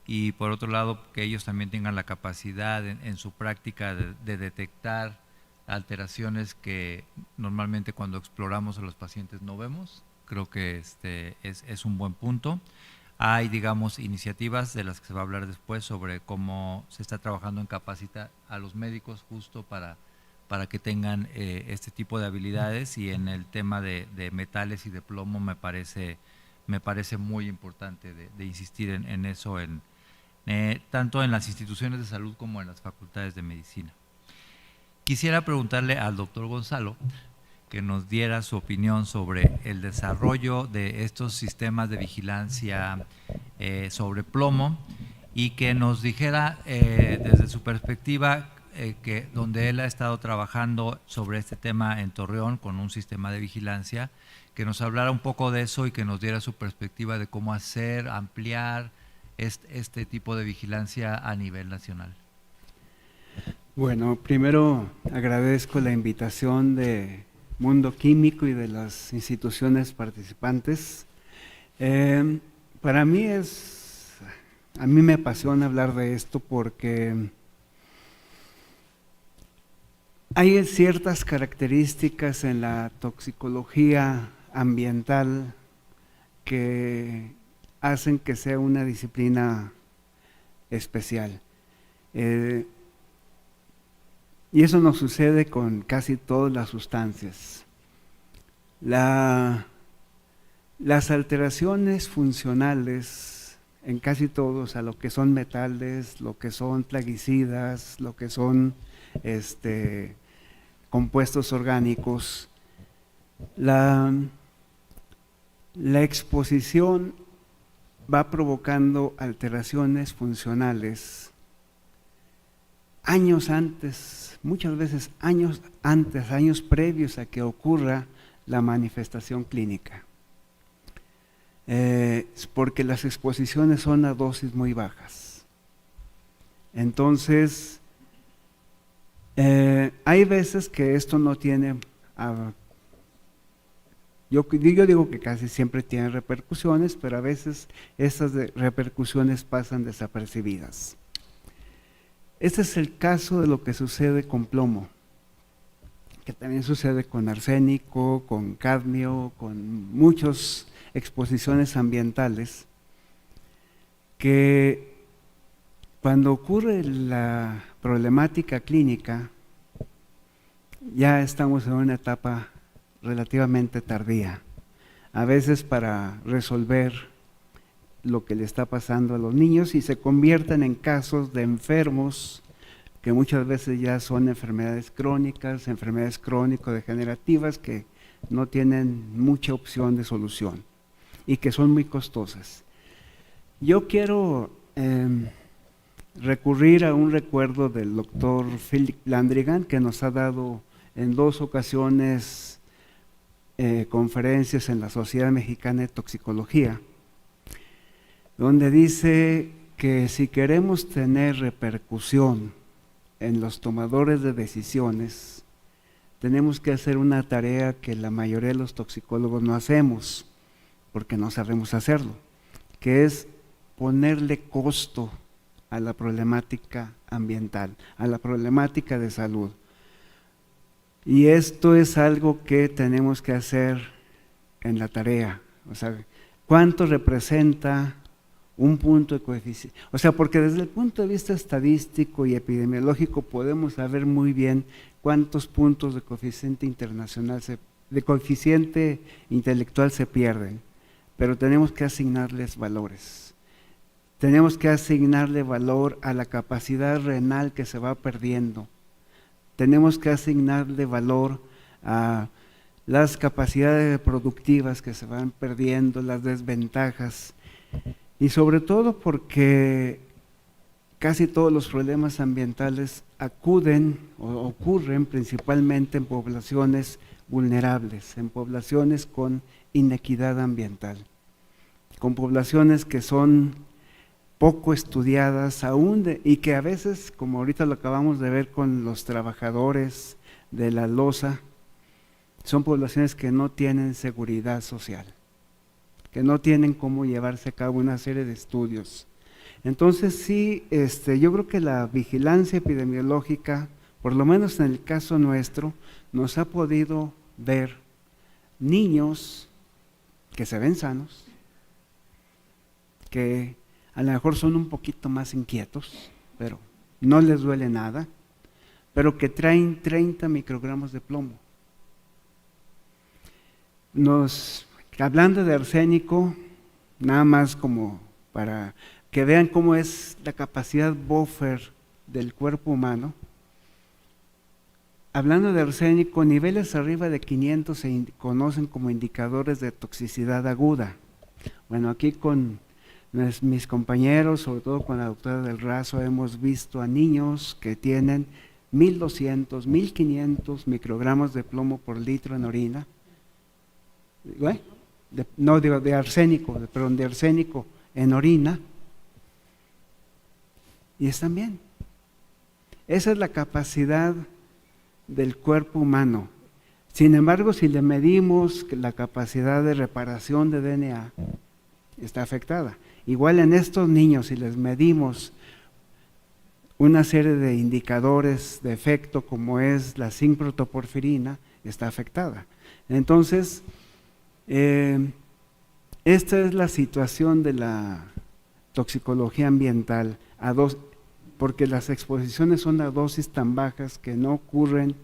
y por otro lado, que ellos también tengan la capacidad en su práctica de detectar alteraciones que normalmente cuando exploramos a los pacientes no vemos. Creo que es un buen punto. Hay, digamos, iniciativas de las que se va a hablar después sobre cómo se está trabajando en capacitar a los médicos justo para que tengan este tipo de habilidades, y en el tema de metales y de plomo me parece muy importante de insistir en eso, tanto en las instituciones de salud como en las facultades de medicina. Quisiera preguntarle al doctor Gonzalo que nos diera su opinión sobre el desarrollo de estos sistemas de vigilancia sobre plomo y que nos dijera desde su perspectiva que donde él ha estado trabajando sobre este tema en Torreón con un sistema de vigilancia, que nos hablara un poco de eso y que nos diera su perspectiva de cómo hacer, ampliar este tipo de vigilancia a nivel nacional. Bueno, primero agradezco la invitación de Mundo Químico y de las instituciones participantes. Para mí a mí me apasiona hablar de esto porque hay ciertas características en la toxicología ambiental que hacen que sea una disciplina especial. Y eso nos sucede con casi todas las sustancias. Las alteraciones funcionales en casi todos, a lo que son metales, lo que son plaguicidas, lo que son compuestos orgánicos, la exposición va provocando alteraciones funcionales años antes, muchas veces años antes, años previos a que ocurra la manifestación clínica. Porque las exposiciones son a dosis muy bajas. Entonces, hay veces que esto no tiene, yo digo que casi siempre tiene repercusiones, pero a veces esas repercusiones pasan desapercibidas. Este es el caso de lo que sucede con plomo, que también sucede con arsénico, con cadmio, con muchas exposiciones ambientales, que cuando ocurre la problemática clínica, ya estamos en una etapa relativamente tardía, a veces para resolver lo que le está pasando a los niños, y se convierten en casos de enfermos que muchas veces ya son enfermedades crónico-degenerativas que no tienen mucha opción de solución y que son muy costosas. Yo quiero recurrir a un recuerdo del doctor Philip Landrigan, que nos ha dado en 2 ocasiones conferencias en la Sociedad Mexicana de Toxicología, donde dice que si queremos tener repercusión en los tomadores de decisiones, tenemos que hacer una tarea que la mayoría de los toxicólogos no hacemos, porque no sabemos hacerlo, que es ponerle costo a la problemática ambiental, a la problemática de salud. Y esto es algo que tenemos que hacer en la tarea. O sea, ¿cuánto representa un punto de coeficiente? O sea, porque desde el punto de vista estadístico y epidemiológico podemos saber muy bien cuántos puntos de coeficiente internacional, de coeficiente intelectual se pierden, pero tenemos que asignarles valores. Tenemos que asignarle valor a la capacidad renal que se va perdiendo. Tenemos que asignarle valor a las capacidades productivas que se van perdiendo, las desventajas. Y sobre todo porque casi todos los problemas ambientales acuden o ocurren principalmente en poblaciones vulnerables, en poblaciones con inequidad ambiental, con poblaciones que son poco estudiadas aún y que a veces, como ahorita lo acabamos de ver con los trabajadores de la loza, son poblaciones que no tienen seguridad social, que no tienen cómo llevarse a cabo una serie de estudios. Entonces sí, yo creo que la vigilancia epidemiológica, por lo menos en el caso nuestro, nos ha podido ver niños que se ven sanos, que a lo mejor son un poquito más inquietos, pero no les duele nada, pero que traen 30 microgramos de plomo. Hablando de arsénico, nada más como para que vean cómo es la capacidad buffer del cuerpo humano, hablando de arsénico, niveles arriba de 500 se conocen como indicadores de toxicidad aguda. Bueno, aquí con mis compañeros, sobre todo con la doctora del Razo, hemos visto a niños que tienen 1200, 1500 microgramos de plomo por litro en orina. De arsénico, perdón, de arsénico en orina, y están bien. Esa es la capacidad del cuerpo humano. Sin embargo, si le medimos la capacidad de reparación de DNA, está afectada. Igual en estos niños, si les medimos una serie de indicadores de efecto como es la zinc-protoporfirina, está afectada. Entonces, esta es la situación de la toxicología ambiental, porque las exposiciones son a dosis tan bajas que no ocurren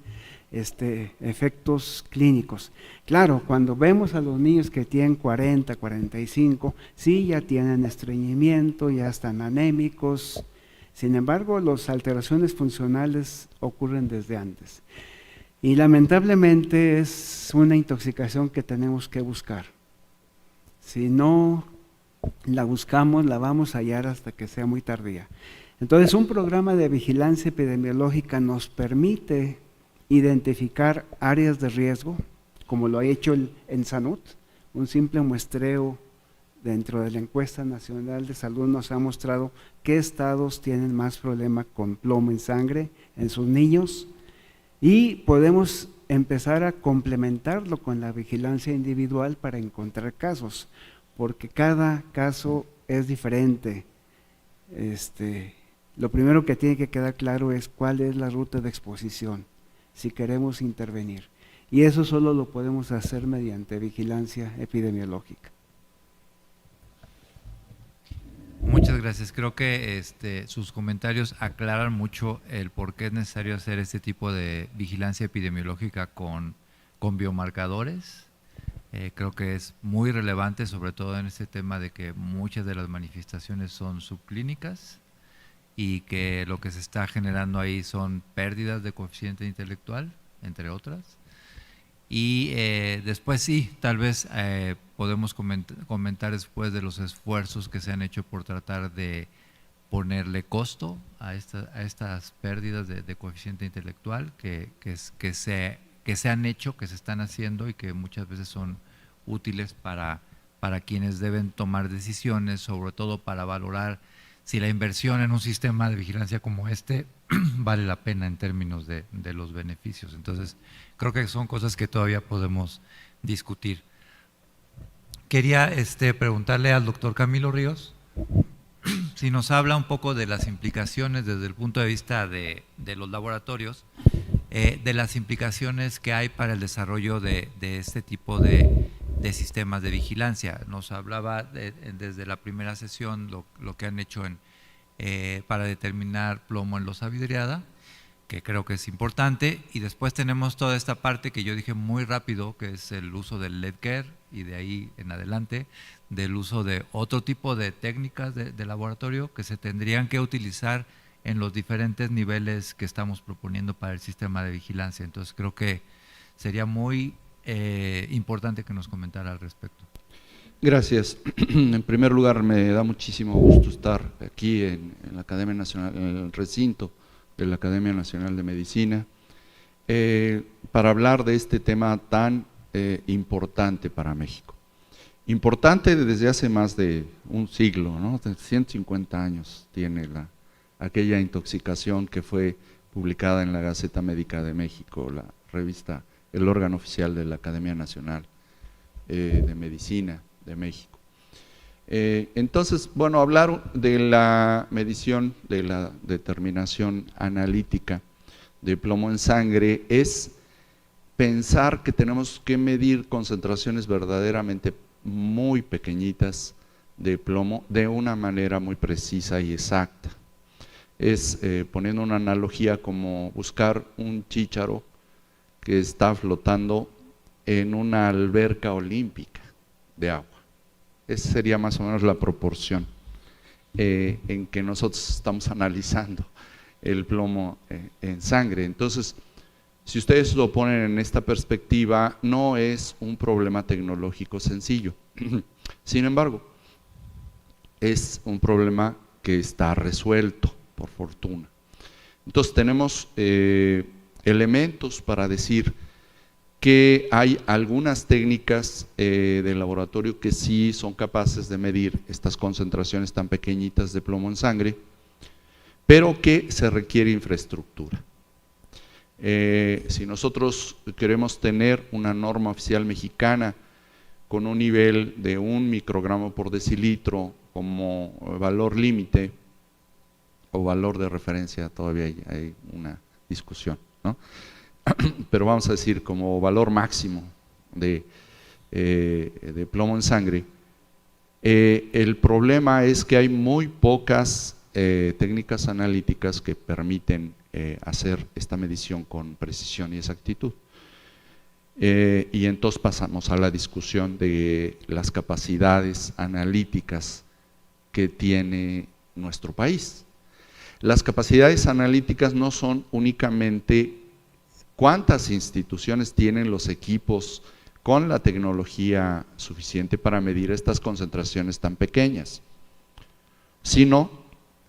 efectos clínicos. Claro, cuando vemos a los niños que tienen 40, 45, sí ya tienen estreñimiento, ya están anémicos. Sin embargo, las alteraciones funcionales ocurren desde antes. Y lamentablemente es una intoxicación que tenemos que buscar. Si no la buscamos, la vamos a hallar hasta que sea muy tardía. Entonces, un programa de vigilancia epidemiológica nos permite identificar áreas de riesgo, como lo ha hecho el ENSANUT. Un simple muestreo dentro de la encuesta nacional de salud nos ha mostrado qué estados tienen más problema con plomo en sangre en sus niños, y podemos empezar a complementarlo con la vigilancia individual para encontrar casos, porque cada caso es diferente. Lo primero que tiene que quedar claro es cuál es la ruta de exposición, si queremos intervenir. Y eso solo lo podemos hacer mediante vigilancia epidemiológica. Muchas gracias. Creo que sus comentarios aclaran mucho el por qué es necesario hacer este tipo de vigilancia epidemiológica con biomarcadores. Creo que es muy relevante, sobre todo en este tema de que muchas de las manifestaciones son subclínicas y que lo que se está generando ahí son pérdidas de coeficiente intelectual, entre otras. Y después sí, tal vez podemos comentar después de los esfuerzos que se han hecho por tratar de ponerle costo a estas pérdidas de coeficiente intelectual que se han hecho, que se están haciendo y que muchas veces son útiles para quienes deben tomar decisiones, sobre todo para valorar si la inversión en un sistema de vigilancia como este vale la pena en términos de los beneficios. Entonces, creo que son cosas que todavía podemos discutir. Quería preguntarle al doctor Camilo Ríos si nos habla un poco de las implicaciones desde el punto de vista de los laboratorios, de las implicaciones que hay para el desarrollo de este tipo de sistemas de vigilancia. Nos hablaba desde la primera sesión lo que han hecho para determinar plomo en losa vidriada, que creo que es importante, y después tenemos toda esta parte que yo dije muy rápido, que es el uso del LEDCare, y de ahí en adelante del uso de otro tipo de técnicas de laboratorio que se tendrían que utilizar en los diferentes niveles que estamos proponiendo para el sistema de vigilancia. Entonces creo que sería muy importante que nos comentara al respecto. Gracias. En primer lugar, me da muchísimo gusto estar aquí en la Academia Nacional, en el recinto de la Academia Nacional de Medicina, para hablar de este tema tan importante para México. Importante desde hace más de un siglo, ¿no? 150 años tiene aquella intoxicación que fue publicada en la Gaceta Médica de México, la revista, el órgano oficial de la Academia Nacional de Medicina de México. Entonces, bueno, hablar de la medición, de la determinación analítica de plomo en sangre es pensar que tenemos que medir concentraciones verdaderamente muy pequeñitas de plomo de una manera muy precisa y exacta. Es, poniendo una analogía, como buscar un chícharo que está flotando en una alberca olímpica de agua. Esa sería más o menos la proporción en que nosotros estamos analizando el plomo en sangre. Entonces, Si ustedes lo ponen en esta perspectiva, no es un problema tecnológico sencillo. Sin embargo, es un problema que está resuelto, por fortuna. Entonces tenemos elementos para decir que hay algunas técnicas de laboratorio que sí son capaces de medir estas concentraciones tan pequeñitas de plomo en sangre, pero que se requiere infraestructura. Si nosotros queremos tener una norma oficial mexicana con un nivel de 1 microgramo por decilitro como valor límite o valor de referencia, todavía hay una discusión, ¿no? Pero vamos a decir como valor máximo de plomo en sangre, el problema es que hay muy pocas técnicas analíticas que permiten hacer esta medición con precisión y exactitud. Y entonces pasamos a la discusión de las capacidades analíticas que tiene nuestro país. Las capacidades analíticas no son únicamente cuántas instituciones tienen los equipos con la tecnología suficiente para medir estas concentraciones tan pequeñas, sino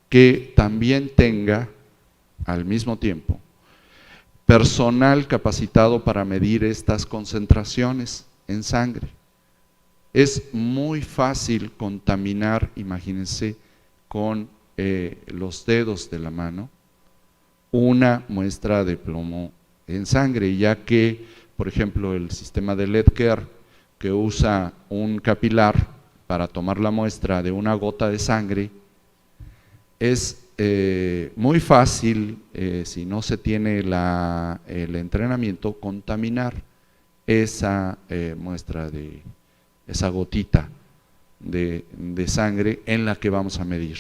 que también tenga al mismo tiempo personal capacitado para medir estas concentraciones en sangre. Es muy fácil contaminar, imagínense, con los dedos de la mano una muestra de plomo en sangre, ya que, por ejemplo, el sistema de Ledger, que usa un capilar para tomar la muestra de una gota de sangre, es muy fácil, si no se tiene el entrenamiento, contaminar esa muestra de esa gotita de sangre en la que vamos a medir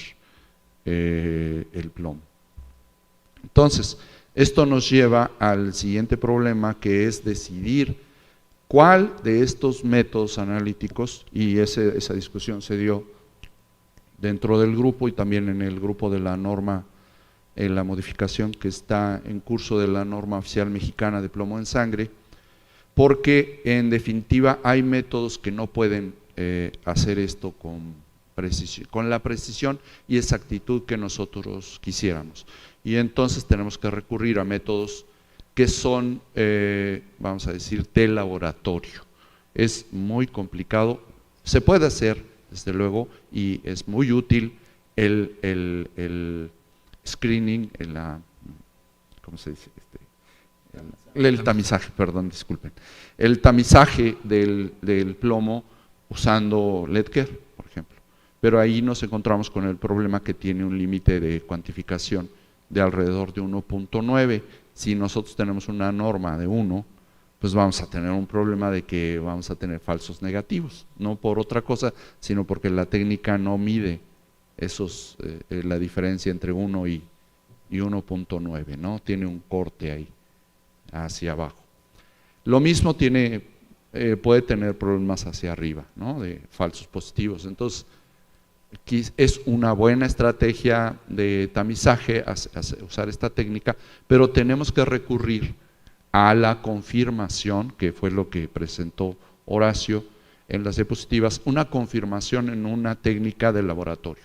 el plomo. Entonces, esto nos lleva al siguiente problema, que es decidir cuál de estos métodos analíticos, y esa discusión se dio dentro del grupo y también en el grupo de la norma, en la modificación que está en curso de la norma oficial mexicana de plomo en sangre, porque en definitiva hay métodos que no pueden hacer esto con la precisión y exactitud que nosotros quisiéramos. Y entonces tenemos que recurrir a métodos que son, vamos a decir, de laboratorio. Es muy complicado, se puede hacer, desde luego, y es muy útil el screening, ¿cómo se dice? El tamizaje, perdón, disculpen. El tamizaje del plomo usando Ledger, por ejemplo. Pero ahí nos encontramos con el problema que tiene un límite de cuantificación de alrededor de 1.9. Si nosotros tenemos una norma de 1, pues vamos a tener un problema de que vamos a tener falsos negativos, no por otra cosa, sino porque la técnica no mide la diferencia entre 1 y 1.9, ¿no? Tiene un corte ahí, hacia abajo. Lo mismo puede tener problemas hacia arriba, ¿no? De falsos positivos. Entonces, aquí es una buena estrategia de tamizaje usar esta técnica, pero tenemos que recurrir a la confirmación, que fue lo que presentó Horacio en las diapositivas, una confirmación en una técnica de laboratorio,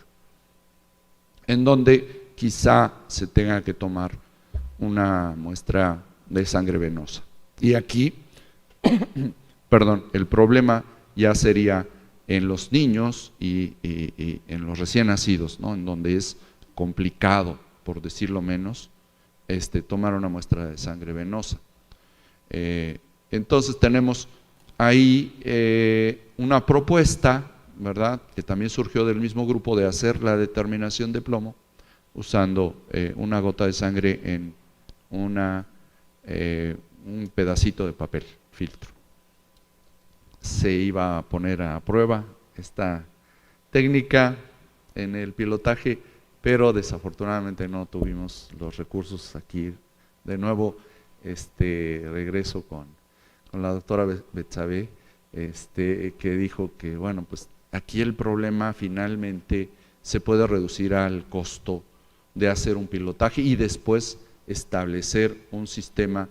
en donde quizá se tenga que tomar una muestra de sangre venosa. Y aquí, perdón, el problema ya sería en los niños y en los recién nacidos, ¿no? En donde es complicado, por decirlo menos, tomar una muestra de sangre venosa. Entonces tenemos ahí una propuesta, ¿verdad?, que también surgió del mismo grupo, de hacer la determinación de plomo usando una gota de sangre en un pedacito de papel filtro. Se iba a poner a prueba esta técnica en el pilotaje, pero desafortunadamente no tuvimos los recursos. Aquí de nuevo regreso con la doctora Betsabe, que dijo que bueno, pues aquí el problema finalmente se puede reducir al costo de hacer un pilotaje y después establecer un sistema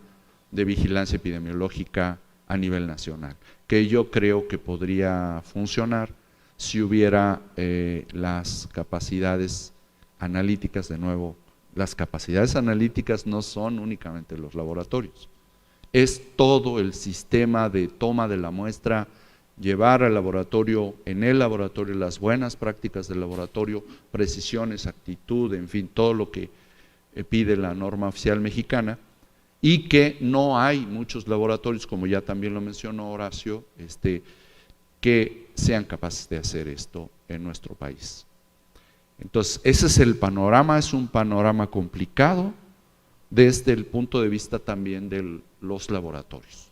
de vigilancia epidemiológica a nivel nacional, que yo creo que podría funcionar si hubiera las capacidades analíticas. De nuevo, las capacidades analíticas no son únicamente los laboratorios, es todo el sistema de toma de la muestra, llevar al laboratorio, en el laboratorio, las buenas prácticas del laboratorio, precisión, exactitud, en fin, todo lo que pide la norma oficial mexicana, y que no hay muchos laboratorios, como ya también lo mencionó Horacio, que sean capaces de hacer esto en nuestro país. Entonces, ese es el panorama, es un panorama complicado desde el punto de vista también de los laboratorios.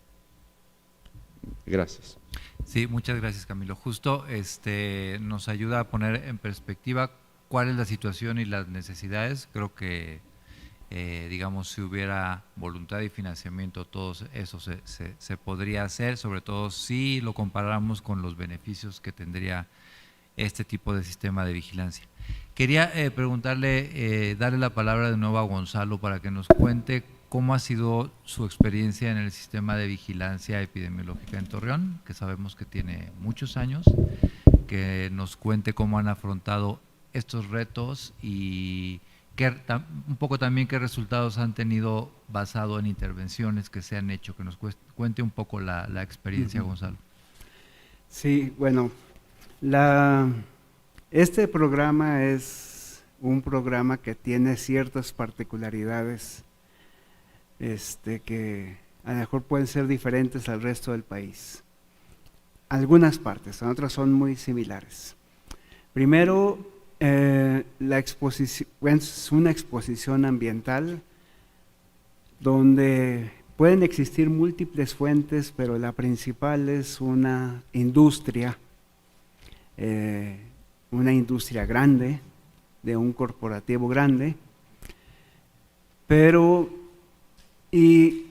Gracias. Sí, muchas gracias, Camilo. Justo nos ayuda a poner en perspectiva cuál es la situación y las necesidades. Creo que, digamos, si hubiera voluntad y financiamiento, todo eso se podría hacer, sobre todo si lo comparamos con los beneficios que tendría este tipo de sistema de vigilancia. Quería preguntarle, darle la palabra de nuevo a Gonzalo para que nos cuente cómo ha sido su experiencia en el sistema de vigilancia epidemiológica en Torreón, que sabemos que tiene muchos años, que nos cuente cómo han afrontado estos retos y un poco también qué resultados han tenido basado en intervenciones que se han hecho, que nos cuente un poco la experiencia, Gonzalo. Sí, bueno, este programa es un programa que tiene ciertas particularidades que a lo mejor pueden ser diferentes al resto del país. Algunas partes, otras son muy similares. Primero, la exposición es una exposición ambiental donde pueden existir múltiples fuentes, pero la principal es una industria grande, de un corporativo grande, y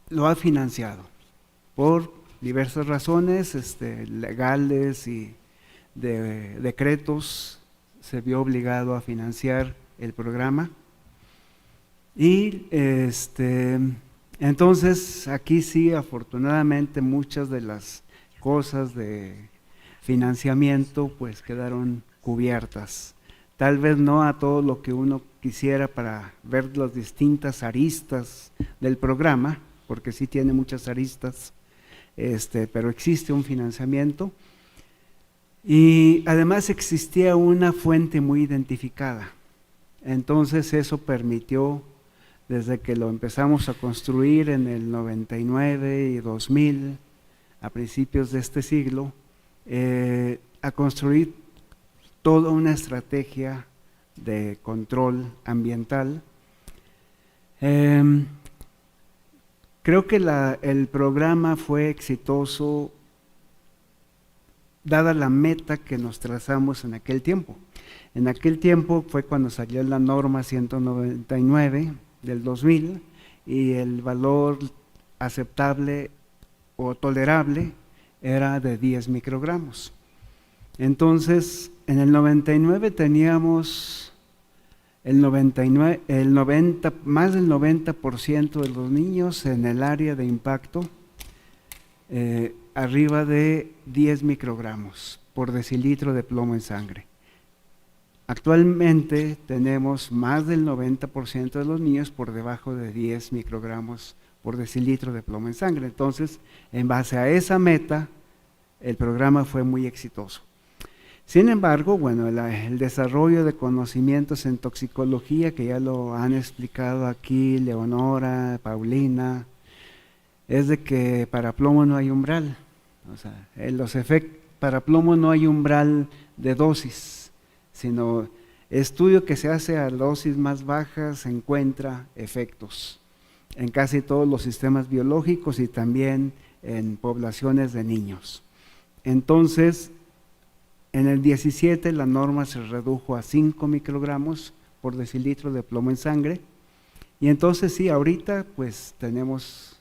lo ha financiado por diversas razones legales y de decretos. Se vio obligado a financiar el programa y entonces aquí sí, afortunadamente, muchas de las cosas de financiamiento pues quedaron cubiertas. Tal vez no a todo lo que uno quisiera para ver las distintas aristas del programa, porque sí tiene muchas aristas, pero existe un financiamiento. Y además existía una fuente muy identificada. Entonces eso permitió, desde que lo empezamos a construir en el 99 y 2000, a principios de este siglo, a construir toda una estrategia de control ambiental. Creo que el programa fue exitoso dada la meta que nos trazamos en aquel tiempo. En aquel tiempo fue cuando salió la norma 199 del 2000 y el valor aceptable o tolerable era de 10 microgramos. Entonces, en el 99 teníamos más del 90% de los niños en el área de impacto arriba de 10 microgramos por decilitro de plomo en sangre. Actualmente tenemos más del 90% de los niños por debajo de 10 microgramos por decilitro de plomo en sangre. Entonces, en base a esa meta, el programa fue muy exitoso. Sin embargo, bueno, el desarrollo de conocimientos en toxicología, que ya lo han explicado aquí Leonora, Paulina, es de que para plomo no hay umbral. O sea, para plomo no hay umbral de dosis, sino estudio que se hace a dosis más bajas encuentra efectos en casi todos los sistemas biológicos y también en poblaciones de niños. Entonces, en el 17 la norma se redujo a 5 microgramos por decilitro de plomo en sangre, y entonces sí, ahorita pues tenemos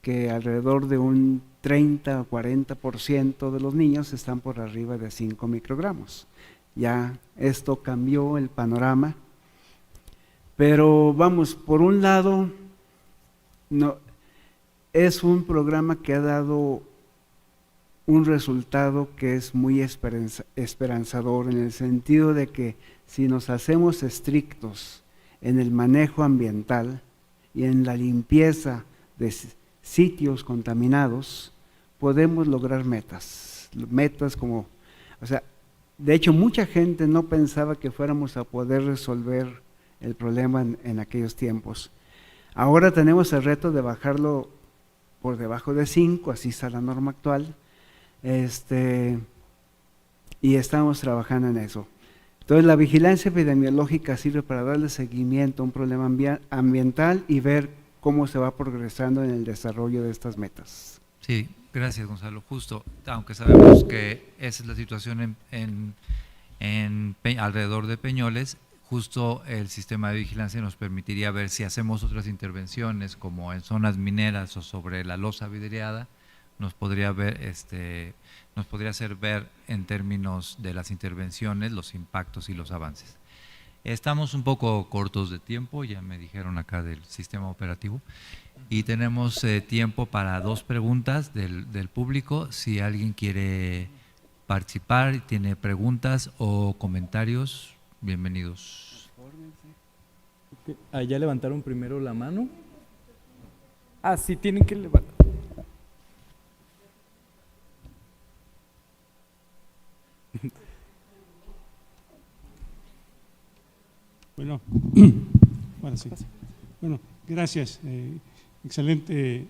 que alrededor de un 30 o 40% de los niños están por arriba de 5 microgramos. Ya esto cambió el panorama, pero vamos, por un lado, no, es un programa que ha dado un resultado que es muy esperanzador, en el sentido de que si nos hacemos estrictos en el manejo ambiental y en la limpieza de sitios contaminados, podemos lograr metas como, o sea, de hecho mucha gente no pensaba que fuéramos a poder resolver el problema en aquellos tiempos. Ahora tenemos el reto de bajarlo por debajo de 5, así está la norma actual, y estamos trabajando en eso. Entonces la vigilancia epidemiológica sirve para darle seguimiento a un problema ambiental y ver cómo se va progresando en el desarrollo de estas metas. Sí, gracias Gonzalo. Justo, aunque sabemos que esa es la situación alrededor de Peñoles, justo el sistema de vigilancia nos permitiría ver si hacemos otras intervenciones como en zonas mineras o sobre la losa vidriada, nos podría hacer ver en términos de las intervenciones los impactos y los avances. Estamos un poco cortos de tiempo, ya me dijeron acá del sistema operativo, y tenemos tiempo para 2 preguntas del público. Si alguien quiere participar, tiene preguntas o comentarios, bienvenidos. Allá levantaron primero la mano. Ah, sí, tienen que levantar. Bueno, sí. Bueno, gracias. Excelente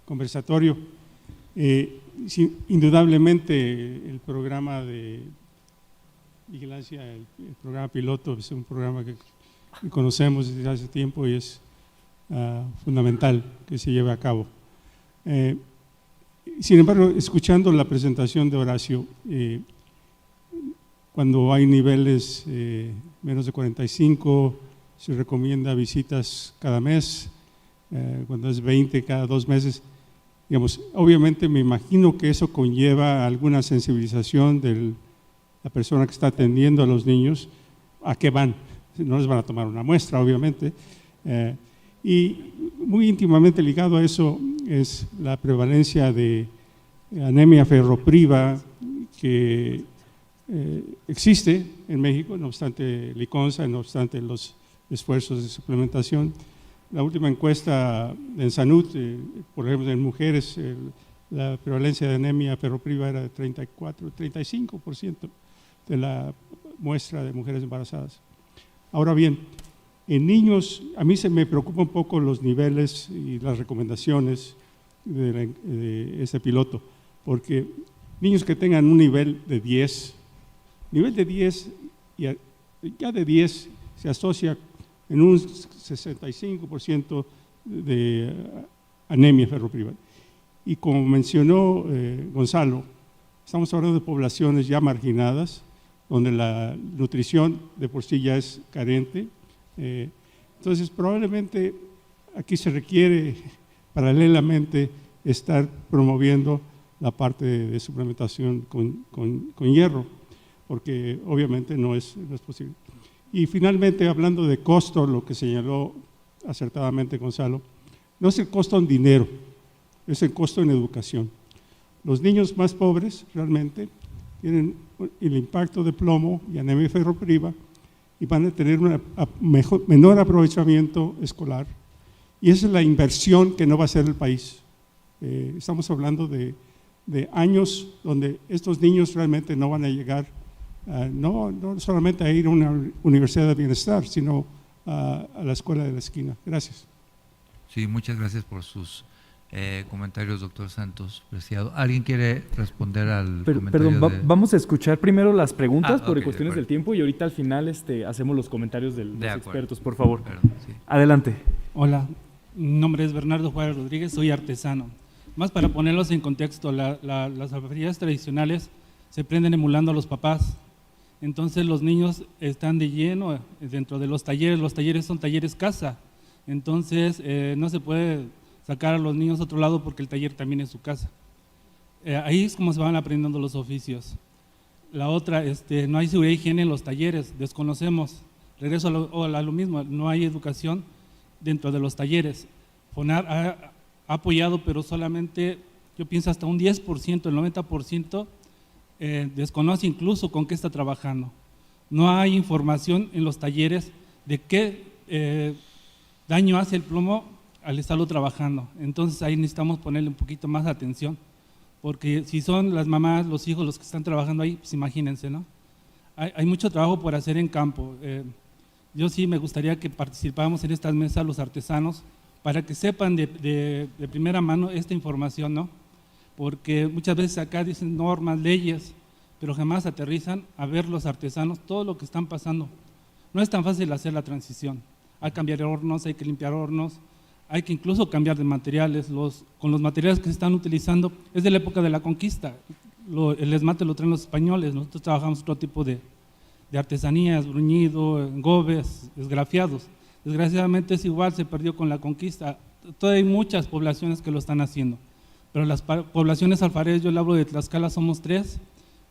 conversatorio. Sí, indudablemente el programa de vigilancia, el programa piloto, es un programa que conocemos desde hace tiempo y es fundamental que se lleve a cabo. Sin embargo, escuchando la presentación de Horacio, cuando hay niveles menos de 45, se recomienda visitas cada mes, cuando es 20 cada 2 meses. Digamos, obviamente me imagino que eso conlleva alguna sensibilización de la persona que está atendiendo a los niños, a qué van, no les van a tomar una muestra obviamente, y muy íntimamente ligado a eso es la prevalencia de anemia ferropriva que existe en México, no obstante Liconza, no obstante los esfuerzos de suplementación. La última encuesta en Sanud, por ejemplo, en mujeres, la prevalencia de anemia ferropriva era de 35% de la muestra de mujeres embarazadas. Ahora bien, en niños, a mí se me preocupa un poco los niveles y las recomendaciones de este piloto, porque niños que tengan un nivel de 10, ya de 10 se asocia en un 65% de anemia ferropriva. Y como mencionó Gonzalo, estamos hablando de poblaciones ya marginadas, donde la nutrición de por sí ya es carente. Entonces, probablemente aquí se requiere paralelamente estar promoviendo la parte de suplementación con hierro, porque obviamente no es posible. Y finalmente, hablando de costo, lo que señaló acertadamente Gonzalo, no es el costo en dinero, es el costo en educación. Los niños más pobres realmente tienen el impacto de plomo y anemia ferropriva y van a tener un menor aprovechamiento escolar, y esa es la inversión que no va a hacer el país. Estamos hablando de años donde estos niños realmente no van a llegar no solamente a ir a una universidad de bienestar, sino a la escuela de la esquina. Gracias. Sí, muchas gracias por sus comentarios, doctor Santos Preciado. ¿Alguien quiere responder al comentario? Perdón, vamos a escuchar primero las preguntas por ok, cuestiones del tiempo, y ahorita al final hacemos los comentarios de los acuerdo. expertos, por favor. Perdón, sí. Adelante. Hola, mi nombre es Bernardo Juárez Rodríguez, soy artesano. Más para ponerlos en contexto, las alfarerías tradicionales se prenden emulando a los papás. Entonces los niños están de lleno dentro de los talleres son talleres casa. Entonces no se puede sacar a los niños a otro lado porque el taller también es su casa. Ahí es como se van aprendiendo los oficios. La otra, no hay seguridad y higiene en los talleres, desconocemos. Regreso a lo mismo, no hay educación dentro de los talleres. FONAR ha apoyado, pero solamente, yo pienso hasta un 10%, el 90% desconoce incluso con qué está trabajando. No hay información en los talleres de qué daño hace el plomo al estarlo trabajando. Entonces ahí necesitamos ponerle un poquito más de atención, porque si son las mamás, los hijos los que están trabajando ahí, pues imagínense, ¿no? Hay mucho trabajo por hacer en campo. Yo sí me gustaría que participáramos en estas mesas los artesanos para que sepan de primera mano esta información, ¿no? Porque muchas veces acá dicen normas, leyes, pero jamás aterrizan a ver los artesanos todo lo que están pasando. No es tan fácil hacer la transición. Hay que cambiar hornos, hay que limpiar hornos, hay que incluso cambiar de materiales. Con los materiales que se están utilizando es de la época de la conquista. El esmalte lo traen los españoles, nosotros trabajamos otro tipo de artesanías, bruñido, engobes, esgrafiados. Desgraciadamente es igual, se perdió con la conquista. Todavía hay muchas poblaciones que lo están haciendo, pero las poblaciones alfareras, yo le hablo de Tlaxcala, somos 3,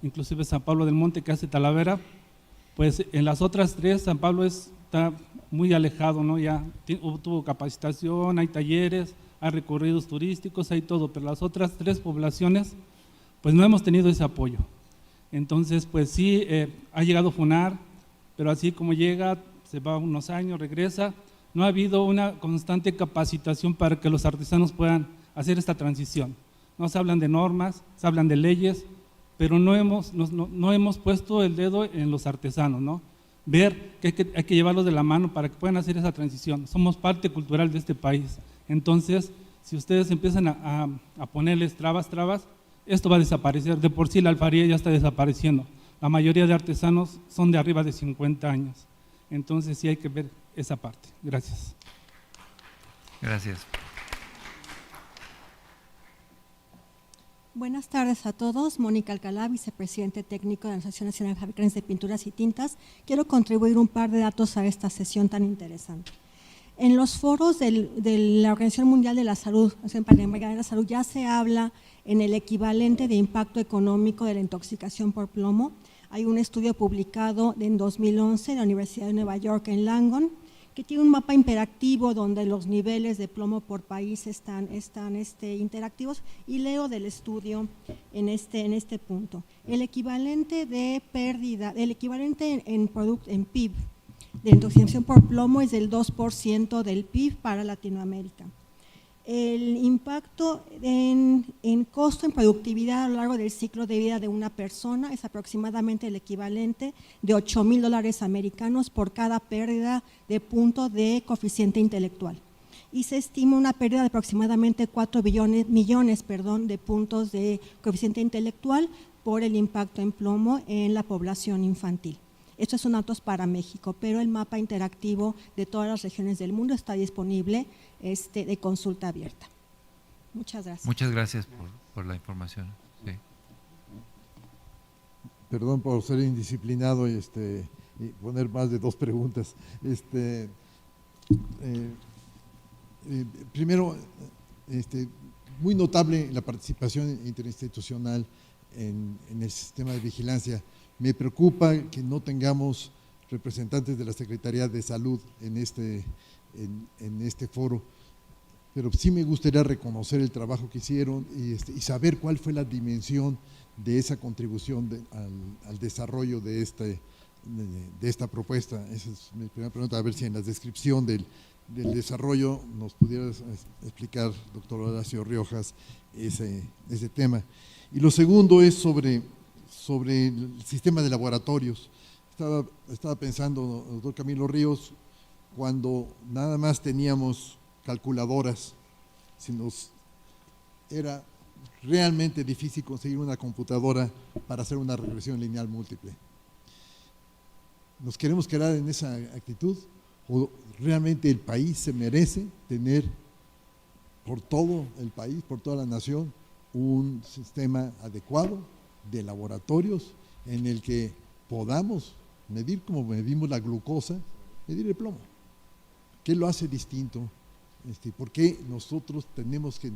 inclusive San Pablo del Monte que hace Talavera, pues en las otras 3 San Pablo está muy alejado, ¿no? Ya tuvo capacitación, hay talleres, hay recorridos turísticos, hay todo, pero las otras 3 poblaciones pues no hemos tenido ese apoyo. Entonces pues sí, ha llegado FUNAR, pero así como llega, se va unos años, regresa, no ha habido una constante capacitación para que los artesanos puedan hacer esta transición. No se hablan de normas, se hablan de leyes, pero no hemos puesto el dedo en los artesanos, ¿no? Ver que hay que llevarlos de la mano para que puedan hacer esa transición. Somos parte cultural de este país. Entonces, si ustedes empiezan a ponerles trabas, esto va a desaparecer. De por sí la alfarería ya está desapareciendo. La mayoría de artesanos son de arriba de 50 años. Entonces, sí hay que ver esa parte. Gracias. Gracias. Buenas tardes a todos. Mónica Alcalá, vicepresidente técnico de la Asociación Nacional de Fabricantes de Pinturas y Tintas. Quiero contribuir un par de datos a esta sesión tan interesante. En los foros de la Organización Mundial de la Salud, Panamericana de la Salud, ya se habla en el equivalente de impacto económico de la intoxicación por plomo. Hay un estudio publicado en 2011 de la Universidad de Nueva York en Langone, que tiene un mapa interactivo donde los niveles de plomo por país están interactivos, y leo del estudio en este punto. El equivalente de pérdida, el equivalente en PIB de intoxicación por plomo es del 2% del PIB para Latinoamérica. El impacto en costo en productividad a lo largo del ciclo de vida de una persona es aproximadamente el equivalente de $8,000 americanos por cada pérdida de punto de coeficiente intelectual. Y se estima una pérdida de aproximadamente 4 millones de puntos de coeficiente intelectual por el impacto en plomo en la población infantil. Estos son datos para México, pero el mapa interactivo de todas las regiones del mundo está disponible de consulta abierta. Muchas gracias. Muchas gracias por la información. Sí. Perdón por ser indisciplinado y poner más de 2 preguntas. Primero, muy notable la participación interinstitucional en el sistema de vigilancia. Me preocupa que no tengamos representantes de la Secretaría de Salud en este foro, pero sí me gustaría reconocer el trabajo que hicieron y saber cuál fue la dimensión de esa contribución al desarrollo de esta propuesta. Esa es mi primera pregunta, a ver si en la descripción del desarrollo nos pudieras explicar, doctor Horacio Riojas, ese tema. Y lo segundo es sobre el sistema de laboratorios. Estaba pensando, doctor Camilo Ríos, cuando nada más teníamos calculadoras, era realmente difícil conseguir una computadora para hacer una regresión lineal múltiple. ¿Nos queremos quedar en esa actitud o realmente el país se merece tener por todo el país, por toda la nación, un sistema adecuado de laboratorios en el que podamos medir como medimos la glucosa, medir el plomo? ¿Qué lo hace distinto? ¿Por qué nosotros tenemos que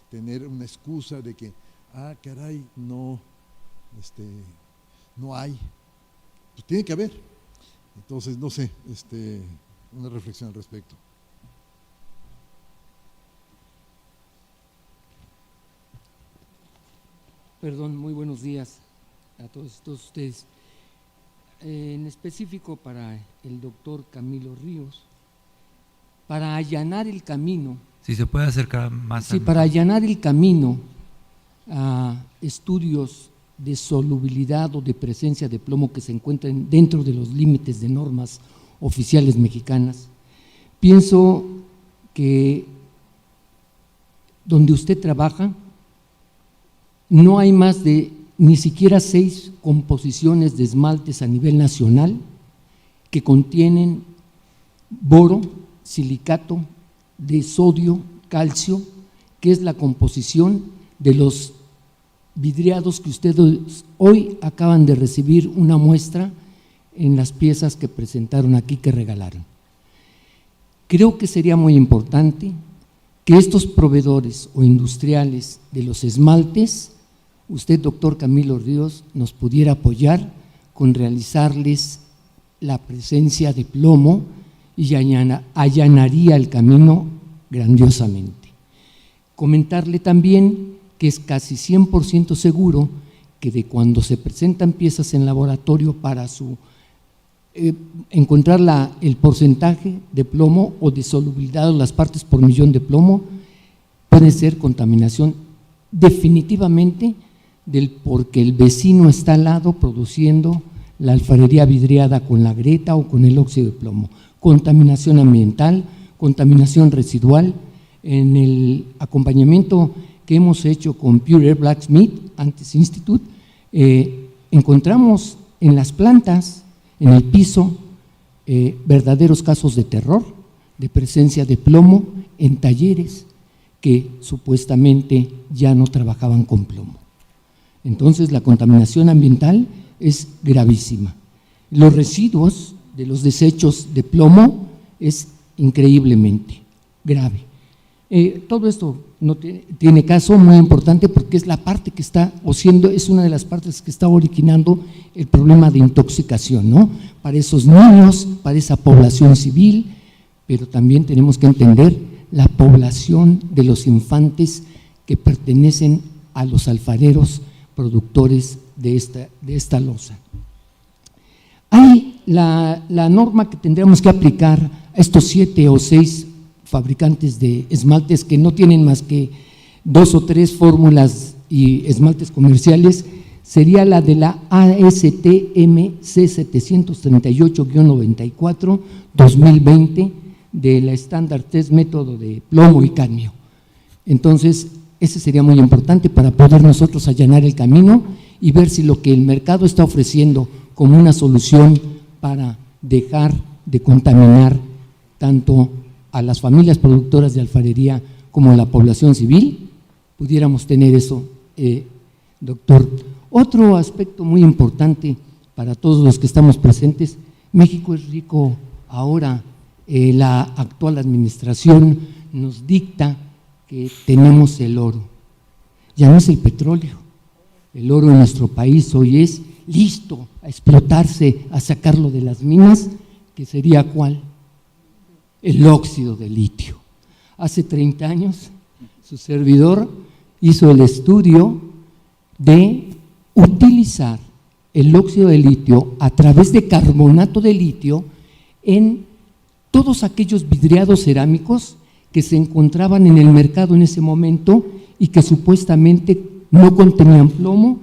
tener una excusa de que, caray, no hay? Pues tiene que haber. Entonces, no sé, una reflexión al respecto. Perdón, muy buenos días a todos ustedes. En específico para el doctor Camilo Ríos, para allanar el camino. Si se puede acercar más. Sí, para allanar el camino a estudios de solubilidad o de presencia de plomo que se encuentren dentro de los límites de normas oficiales mexicanas, pienso que donde usted trabaja no hay más de ni siquiera 6 composiciones de esmaltes a nivel nacional que contienen boro, silicato de sodio, calcio, que es la composición de los vidriados que ustedes hoy acaban de recibir una muestra en las piezas que presentaron aquí, que regalaron. Creo que sería muy importante que estos proveedores o industriales de los esmaltes, usted, doctor Camilo Ríos, nos pudiera apoyar con realizarles la presencia de plomo y allanaría el camino grandiosamente. Comentarle también que es casi 100% seguro que de cuando se presentan piezas en laboratorio para encontrar el porcentaje de plomo o de solubilidad o las partes por millón de plomo, puede ser contaminación definitivamente porque el vecino está al lado produciendo la alfarería vidriada con la greta o con el óxido de plomo. Contaminación ambiental, contaminación residual. En el acompañamiento que hemos hecho con Pure Air Blacksmith, antes Institute, encontramos en las plantas, en el piso, verdaderos casos de terror, de presencia de plomo en talleres que supuestamente ya no trabajaban con plomo. Entonces la contaminación ambiental es gravísima. Los residuos de los desechos de plomo es increíblemente grave. Todo esto no tiene caso, muy importante, porque es la parte que está, es una de las partes que está originando el problema de intoxicación, ¿no? Para esos niños, para esa población civil, pero también tenemos que entender la población de los infantes que pertenecen a los alfareros productores de esta loza. Hay la norma que tendríamos que aplicar a estos 7 o 6 fabricantes de esmaltes que no tienen más que 2 o 3 fórmulas y esmaltes comerciales, sería la de la ASTM C738-94 2020 de la Standard Test Método de plomo y cadmio. Entonces, ese sería muy importante para poder nosotros allanar el camino y ver si lo que el mercado está ofreciendo como una solución para dejar de contaminar tanto a las familias productoras de alfarería como a la población civil, pudiéramos tener eso, doctor. Otro aspecto muy importante para todos los que estamos presentes, México es rico ahora, la actual administración nos dicta que tenemos el oro, ya no es el petróleo, el oro en nuestro país hoy es listo a explotarse, a sacarlo de las minas, que sería ¿cuál? El óxido de litio. Hace 30 años su servidor hizo el estudio de utilizar el óxido de litio a través de carbonato de litio en todos aquellos vidriados cerámicos que se encontraban en el mercado en ese momento y que supuestamente no contenían plomo,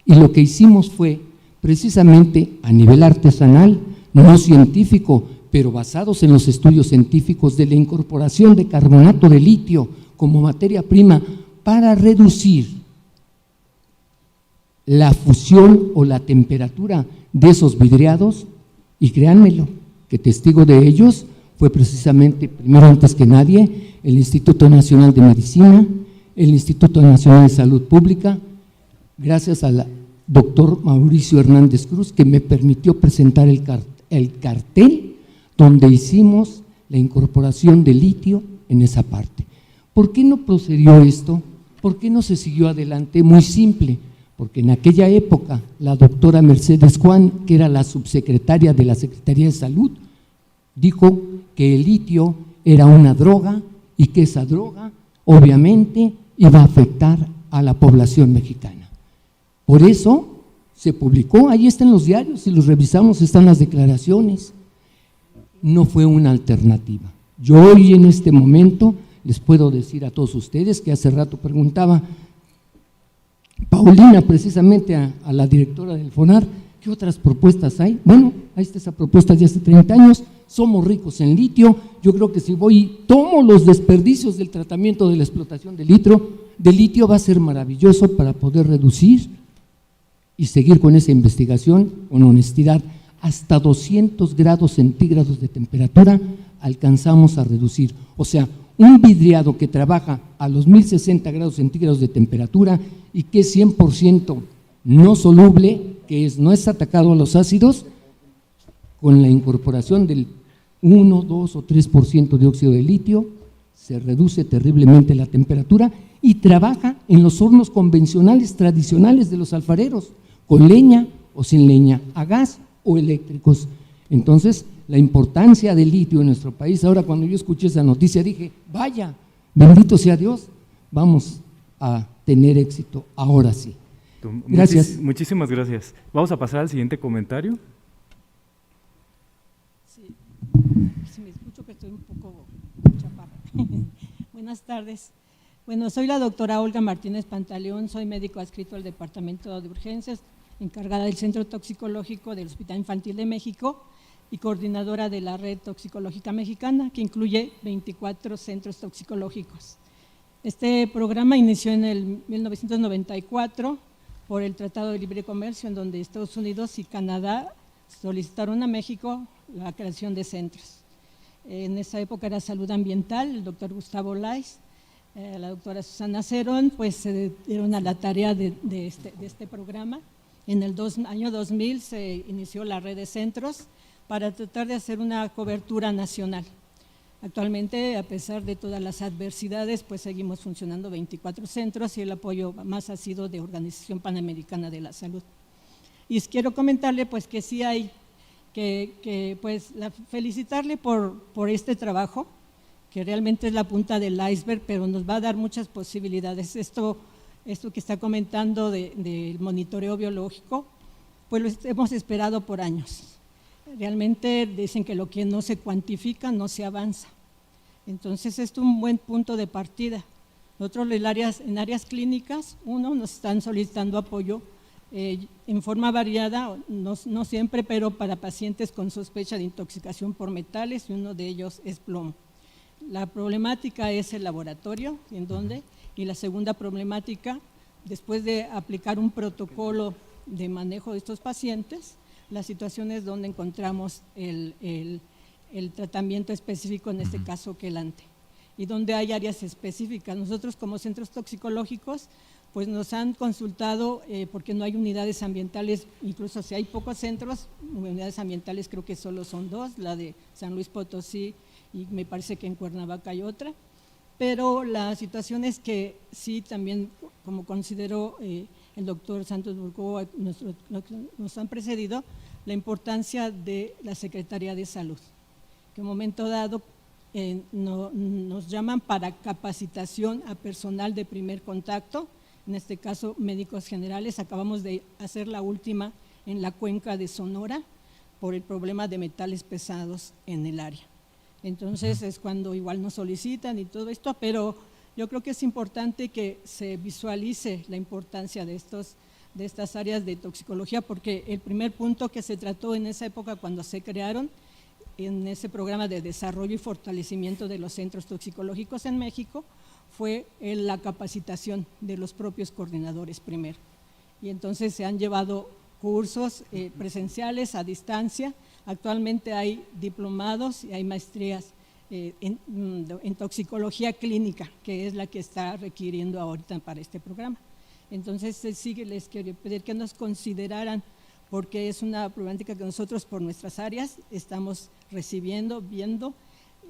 y lo que hicimos fue precisamente a nivel artesanal, no científico, pero basados en los estudios científicos de la incorporación de carbonato de litio como materia prima para reducir la fusión o la temperatura de esos vidriados, y créanmelo, que testigo de ellos fue precisamente, primero antes que nadie, el Instituto Nacional de Medicina, el Instituto Nacional de Salud Pública, gracias al doctor Mauricio Hernández Cruz, que me permitió presentar el cartel donde hicimos la incorporación de litio en esa parte. ¿Por qué no procedió esto? ¿Por qué no se siguió adelante? Muy simple, porque en aquella época la doctora Mercedes Juan, que era la subsecretaria de la Secretaría de Salud, dijo que el litio era una droga y que esa droga obviamente iba a afectar a la población mexicana. Por eso se publicó, ahí están los diarios, si los revisamos están las declaraciones. No fue una alternativa. Yo hoy en este momento les puedo decir a todos ustedes que hace rato preguntaba Paulina precisamente a la directora del FONAR, ¿qué otras propuestas hay? Bueno, ahí está esa propuesta de hace 30 años, somos ricos en litio, yo creo que si voy y tomo los desperdicios del tratamiento de la explotación de litio va a ser maravilloso para poder reducir y seguir con esa investigación con honestidad. Hasta 200 grados centígrados de temperatura alcanzamos a reducir. O sea, un vidriado que trabaja a los 1060 grados centígrados de temperatura y que es 100% no soluble, que no es atacado a los ácidos, con la incorporación del 1, 2 o 3% de óxido de litio, se reduce terriblemente la temperatura y trabaja en los hornos convencionales tradicionales de los alfareros, con leña o sin leña, a gas o eléctricos. Entonces, la importancia del litio en nuestro país, ahora cuando yo escuché esa noticia dije, vaya, bendito sea Dios, vamos a tener éxito, ahora sí. Gracias. Muchísimas gracias. Vamos a pasar al siguiente comentario. Sí, si me escucho que estoy un poco chaparra. Buenas tardes. Bueno, soy la doctora Olga Martínez Pantaleón, soy médico adscrito al Departamento de Urgencias, encargada del Centro Toxicológico del Hospital Infantil de México y coordinadora de la Red Toxicológica Mexicana, que incluye 24 centros toxicológicos. Este programa inició en el 1994 por el Tratado de Libre Comercio, en donde Estados Unidos y Canadá solicitaron a México la creación de centros. En esa época era salud ambiental, el doctor Gustavo Lais, la doctora Susana Cerón, pues se dieron a la tarea de este programa. En el año 2000 se inició la red de centros para tratar de hacer una cobertura nacional. Actualmente, a pesar de todas las adversidades, pues seguimos funcionando 24 centros y el apoyo más ha sido de Organización Panamericana de la Salud. Y quiero comentarle pues que sí hay felicitarle por este trabajo, que realmente es la punta del iceberg, pero nos va a dar muchas posibilidades. Esto que está comentando del monitoreo biológico, pues lo hemos esperado por años. Realmente dicen que lo que no se cuantifica no se avanza. Entonces, esto es un buen punto de partida. Nosotros en áreas clínicas, nos están solicitando apoyo en forma variada, no siempre, pero para pacientes con sospecha de intoxicación por metales, y uno de ellos es plomo. La problemática es el laboratorio, ¿en dónde? Y la segunda problemática, después de aplicar un protocolo de manejo de estos pacientes, las situaciones donde encontramos el tratamiento específico, en este caso quelante, y donde hay áreas específicas. Nosotros como centros toxicológicos, pues nos han consultado porque no hay unidades ambientales, incluso si hay pocos centros, unidades ambientales creo que solo son 2, la de San Luis Potosí y me parece que en Cuernavaca hay otra, pero la situación es que sí también, como consideró el doctor Santos Burgó, nos han precedido, la importancia de la Secretaría de Salud, que en un momento dado nos llaman para capacitación a personal de primer contacto, en este caso médicos generales. Acabamos de hacer la última en la cuenca de Sonora por el problema de metales pesados en el área. Entonces es cuando igual nos solicitan y todo esto, pero yo creo que es importante que se visualice la importancia de estas áreas de toxicología, porque el primer punto que se trató en esa época cuando se crearon, en ese programa de desarrollo y fortalecimiento de los centros toxicológicos en México, fue la capacitación de los propios coordinadores primero. Y entonces se han llevado cursos presenciales a distancia. Actualmente hay diplomados y hay maestrías en toxicología clínica, que es la que está requiriendo ahorita para este programa. Entonces, sí les quiero pedir que nos consideraran, porque es una problemática que nosotros por nuestras áreas estamos recibiendo, viendo.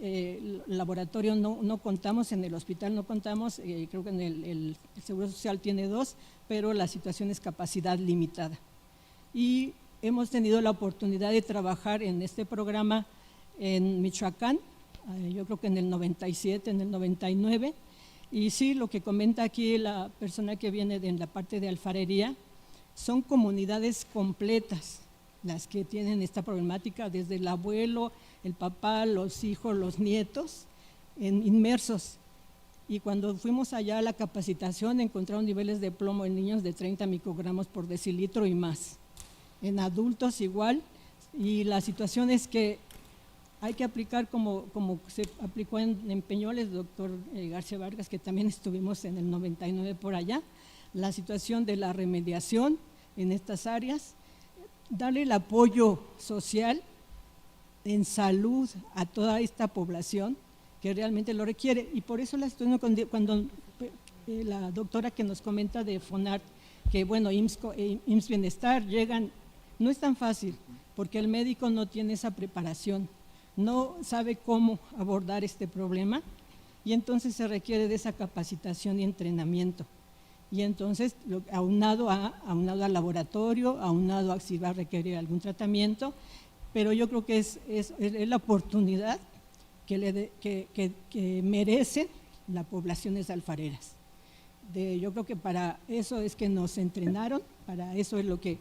El laboratorio no contamos, en el hospital no contamos, creo que en el Seguro Social tiene 2, pero la situación es capacidad limitada. Y hemos tenido la oportunidad de trabajar en este programa en Michoacán, yo creo que en el 97, en el 99, y sí, lo que comenta aquí la persona que viene de la parte de alfarería, son comunidades completas las que tienen esta problemática, desde el abuelo, el papá, los hijos, los nietos, inmersos. Y cuando fuimos allá a la capacitación encontraron niveles de plomo en niños de 30 microgramos por decilitro y más. En adultos igual, y la situación es que hay que aplicar como se aplicó en Peñoles, doctor García Vargas, que también estuvimos en el 99 por allá, la situación de la remediación en estas áreas, darle el apoyo social en salud a toda esta población que realmente lo requiere. Y por eso la situación cuando la doctora que nos comenta de FONART, que bueno, IMSS Bienestar llegan, no es tan fácil, porque el médico no tiene esa preparación, no sabe cómo abordar este problema, y entonces se requiere de esa capacitación y entrenamiento. Y entonces, aunado al laboratorio, aunado a si va a requerir algún tratamiento, pero yo creo que es la oportunidad que merecen las poblaciones alfareras. Yo creo que para eso es que nos entrenaron, para eso es lo que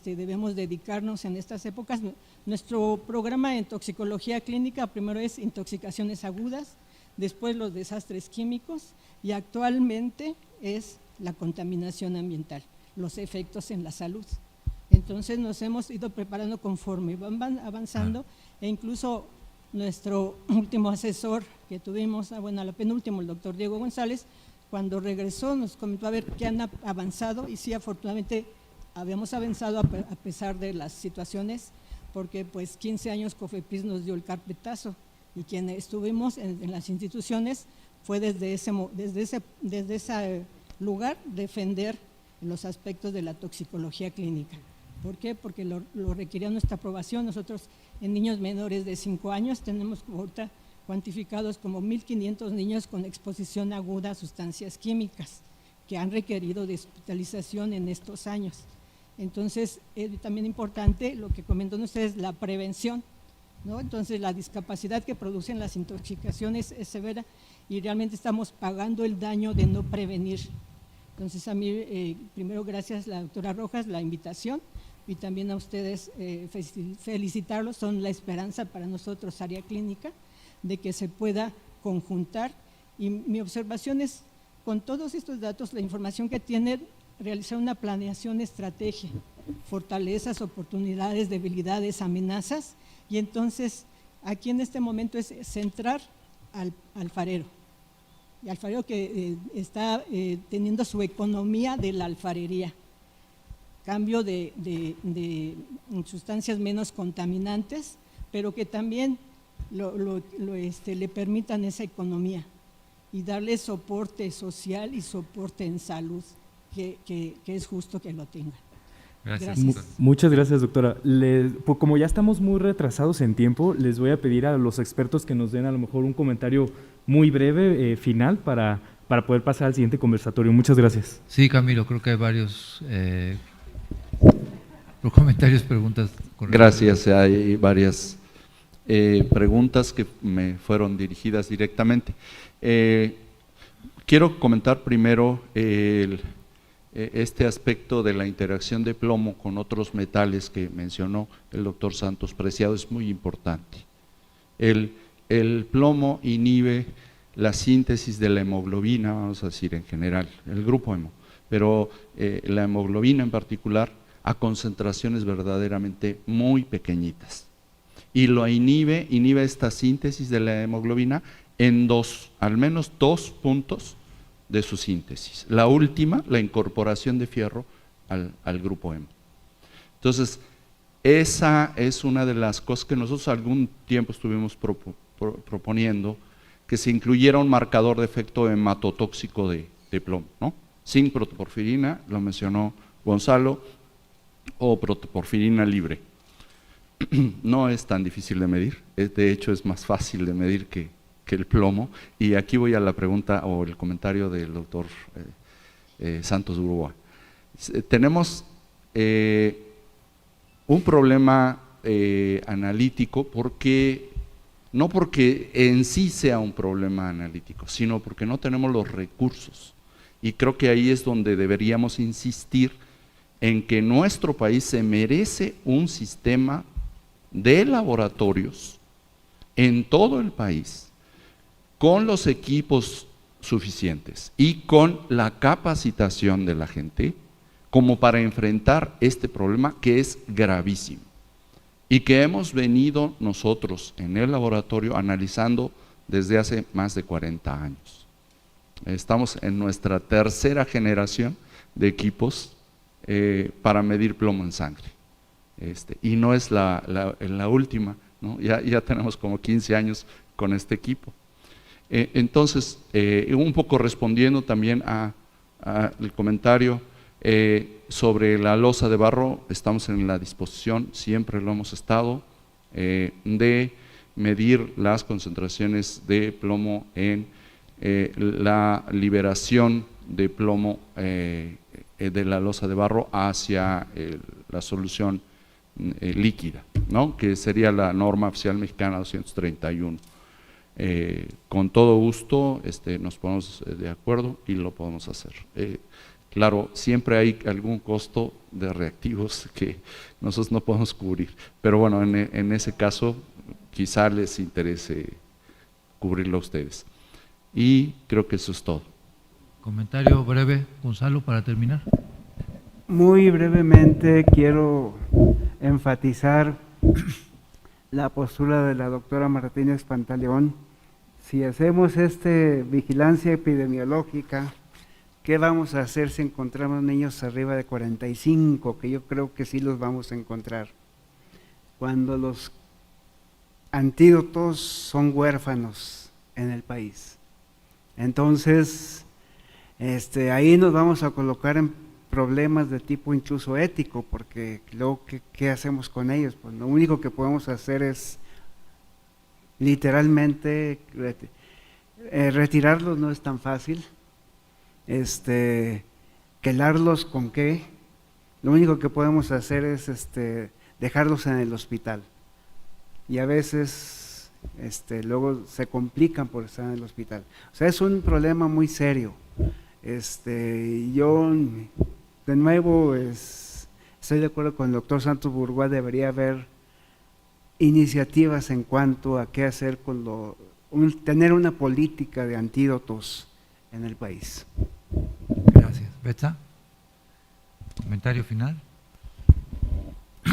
debemos dedicarnos en estas épocas. Nuestro programa en toxicología clínica primero es intoxicaciones agudas, después los desastres químicos y actualmente es la contaminación ambiental, los efectos en la salud. Entonces nos hemos ido preparando conforme van avanzando e incluso nuestro último asesor que tuvimos, la penúltimo, el doctor Diego González, cuando regresó nos comentó a ver qué han avanzado y sí, afortunadamente habíamos avanzado a pesar de las situaciones, porque pues 15 años COFEPRIS nos dio el carpetazo y quienes estuvimos en las instituciones fue desde ese lugar defender los aspectos de la toxicología clínica. ¿Por qué? Porque lo requería nuestra aprobación. Nosotros en niños menores de 5 años tenemos ahorita cuantificados como 1.500 niños con exposición aguda a sustancias químicas que han requerido de hospitalización en estos años. Entonces, es también importante lo que comentan ustedes, la prevención, ¿no? Entonces, la discapacidad que producen las intoxicaciones es severa y realmente estamos pagando el daño de no prevenir. Entonces, a mí, primero, gracias a la doctora Rojas, la invitación, y también a ustedes felicitarlos, son la esperanza para nosotros, área clínica, de que se pueda conjuntar. Y mi observación es, con todos estos datos, la información que tiene, realizar una planeación estrategia, fortalezas, oportunidades, debilidades, amenazas, y entonces aquí en este momento es centrar al alfarero, y alfarero que está teniendo su economía de la alfarería, cambio de sustancias menos contaminantes, pero que también le permitan esa economía y darle soporte social y soporte en salud, que es justo que lo tengan. Gracias. Muchas gracias, doctora. Como ya estamos muy retrasados en tiempo, les voy a pedir a los expertos que nos den a lo mejor un comentario muy breve, final, para poder pasar al siguiente conversatorio. Muchas gracias. Sí, Camilo, creo que hay varios comentarios, preguntas. Gracias, hay varias preguntas que me fueron dirigidas directamente. Quiero comentar primero este aspecto de la interacción de plomo con otros metales que mencionó el doctor Santos Preciado, es muy importante. El plomo inhibe la síntesis de la hemoglobina, vamos a decir en general, el grupo hemo, pero la hemoglobina en particular a concentraciones verdaderamente muy pequeñitas. Y lo inhibe esta síntesis de la hemoglobina en al menos dos puntos de su síntesis. La última, la incorporación de fierro al grupo hemo. Entonces, esa es una de las cosas que nosotros algún tiempo estuvimos proponiendo, que se incluyera un marcador de efecto hematotóxico de plomo, ¿no? Sin protoporfirina, lo mencionó Gonzalo, o protoporfirina libre. No es tan difícil de medir, de hecho es más fácil de medir que el plomo, y aquí voy a la pregunta o el comentario del doctor Santos Burgoa. Tenemos un problema analítico no porque en sí sea un problema analítico, sino porque no tenemos los recursos, y creo que ahí es donde deberíamos insistir en que nuestro país se merece un sistema de laboratorios en todo el país, con los equipos suficientes y con la capacitación de la gente, como para enfrentar este problema que es gravísimo y que hemos venido nosotros en el laboratorio analizando desde hace más de 40 años. Estamos en nuestra tercera generación de equipos para medir plomo en sangre. Y no es la última, ¿no? Ya tenemos como 15 años con este equipo. Entonces, un poco respondiendo también al comentario sobre la losa de barro, estamos en la disposición, siempre lo hemos estado, de medir las concentraciones de plomo en la liberación de plomo de la losa de barro hacia la solución líquida, ¿no? Que sería la norma oficial mexicana 231. Con todo gusto nos ponemos de acuerdo y lo podemos hacer. Claro, siempre hay algún costo de reactivos que nosotros no podemos cubrir, pero bueno, en ese caso quizá les interese cubrirlo a ustedes. Y creo que eso es todo. Comentario breve, Gonzalo, para terminar. Muy brevemente quiero enfatizar la postura de la doctora Martínez Pantaleón. Si hacemos vigilancia epidemiológica, ¿qué vamos a hacer si encontramos niños arriba de 45? Que yo creo que sí los vamos a encontrar. Cuando los antídotos son huérfanos en el país. Entonces, ahí nos vamos a colocar en problemas de tipo incluso ético, porque luego, ¿qué hacemos con ellos? Pues lo único que podemos hacer es literalmente retirarlos, no es tan fácil. Quelarlos con qué, lo único que podemos hacer es dejarlos en el hospital, y a veces luego se complican por estar en el hospital. O sea, es un problema muy serio. Yo de nuevo estoy de acuerdo con el doctor Santos Burguá, debería haber iniciativas en cuanto a qué hacer con tener una política de antídotos en el país. Gracias. Betsa, comentario final.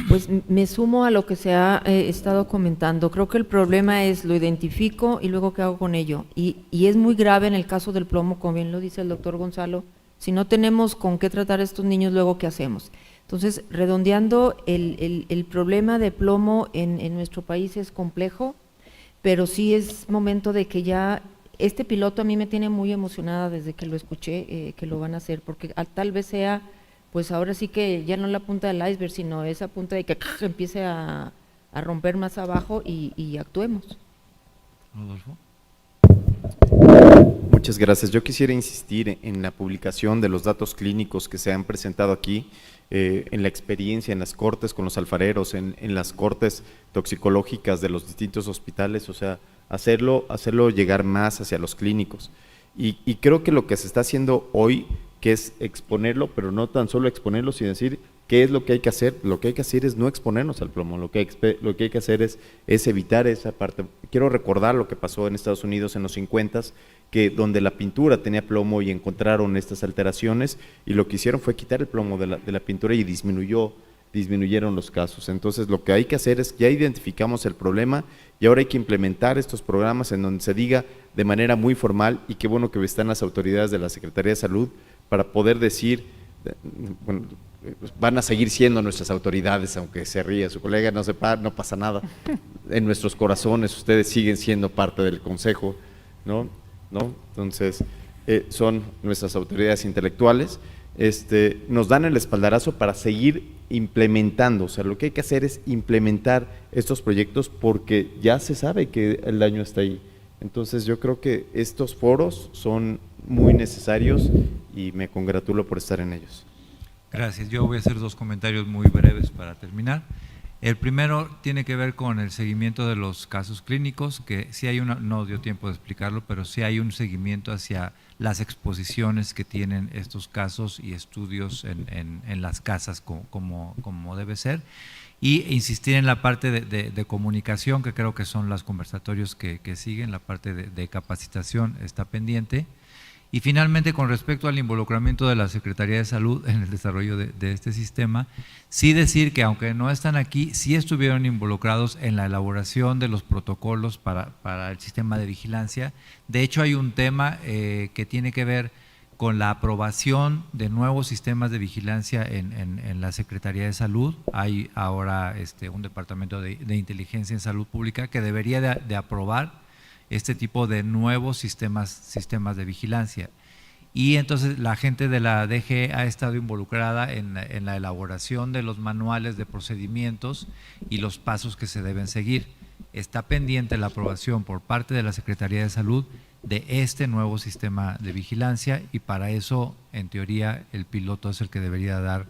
Pues me sumo a lo que se ha estado comentando. Creo que el problema es lo identifico y luego qué hago con ello. Y es muy grave en el caso del plomo, como bien lo dice el doctor Gonzalo. Si no tenemos con qué tratar a estos niños, luego qué hacemos. Entonces, redondeando, el problema de plomo en nuestro país es complejo, pero sí es momento de que ya este piloto a mí me tiene muy emocionada desde que lo escuché, que lo van a hacer, porque tal vez sea, pues ahora sí que ya no la punta del iceberg, sino esa punta de que empiece a romper más abajo y actuemos. Rodolfo. Muchas gracias. Yo quisiera insistir en la publicación de los datos clínicos que se han presentado aquí, en la experiencia en las cortes con los alfareros, en las cortes toxicológicas de los distintos hospitales, o sea, hacerlo llegar más hacia los clínicos. Y creo que lo que se está haciendo hoy, que es exponerlo, pero no tan solo exponerlo, sino decir qué es lo que hay que hacer. Lo que hay que hacer es no exponernos al plomo, lo que hay que hacer es evitar esa parte. Quiero recordar lo que pasó en Estados Unidos en los 50s, que donde la pintura tenía plomo y encontraron estas alteraciones, y lo que hicieron fue quitar el plomo de la pintura y disminuyeron los casos. Entonces lo que hay que hacer es, ya identificamos el problema y ahora hay que implementar estos programas en donde se diga de manera muy formal, y qué bueno que están las autoridades de la Secretaría de Salud para poder decir, bueno, van a seguir siendo nuestras autoridades, aunque se ría su colega, no pasa nada, en nuestros corazones ustedes siguen siendo parte del consejo, ¿no? Entonces, son nuestras autoridades intelectuales, nos dan el espaldarazo para seguir implementando. O sea, lo que hay que hacer es implementar estos proyectos, porque ya se sabe que el daño está ahí. Entonces yo creo que estos foros son muy necesarios y me congratulo por estar en ellos. Gracias. Yo voy a hacer dos comentarios muy breves para terminar. El primero tiene que ver con el seguimiento de los casos clínicos, que sí hay no dio tiempo de explicarlo, pero sí hay un seguimiento hacia las exposiciones que tienen estos casos y estudios en las casas como debe ser. Y insistir en la parte de comunicación, que creo que son los conversatorios que siguen, la parte de capacitación está pendiente. Y finalmente, con respecto al involucramiento de la Secretaría de Salud en el desarrollo de este sistema, sí decir que aunque no están aquí, sí estuvieron involucrados en la elaboración de los protocolos para el sistema de vigilancia. De hecho, hay un tema que tiene que ver con la aprobación de nuevos sistemas de vigilancia en la Secretaría de Salud. Hay ahora un departamento de inteligencia en salud pública que debería de aprobar este tipo de nuevos sistemas de vigilancia. Y entonces la gente de la DGE ha estado involucrada en la elaboración de los manuales de procedimientos y los pasos que se deben seguir. Está pendiente la aprobación por parte de la Secretaría de Salud de este nuevo sistema de vigilancia, y para eso, en teoría, el piloto es el que debería dar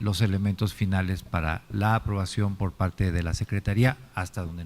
los elementos finales para la aprobación por parte de la Secretaría, hasta donde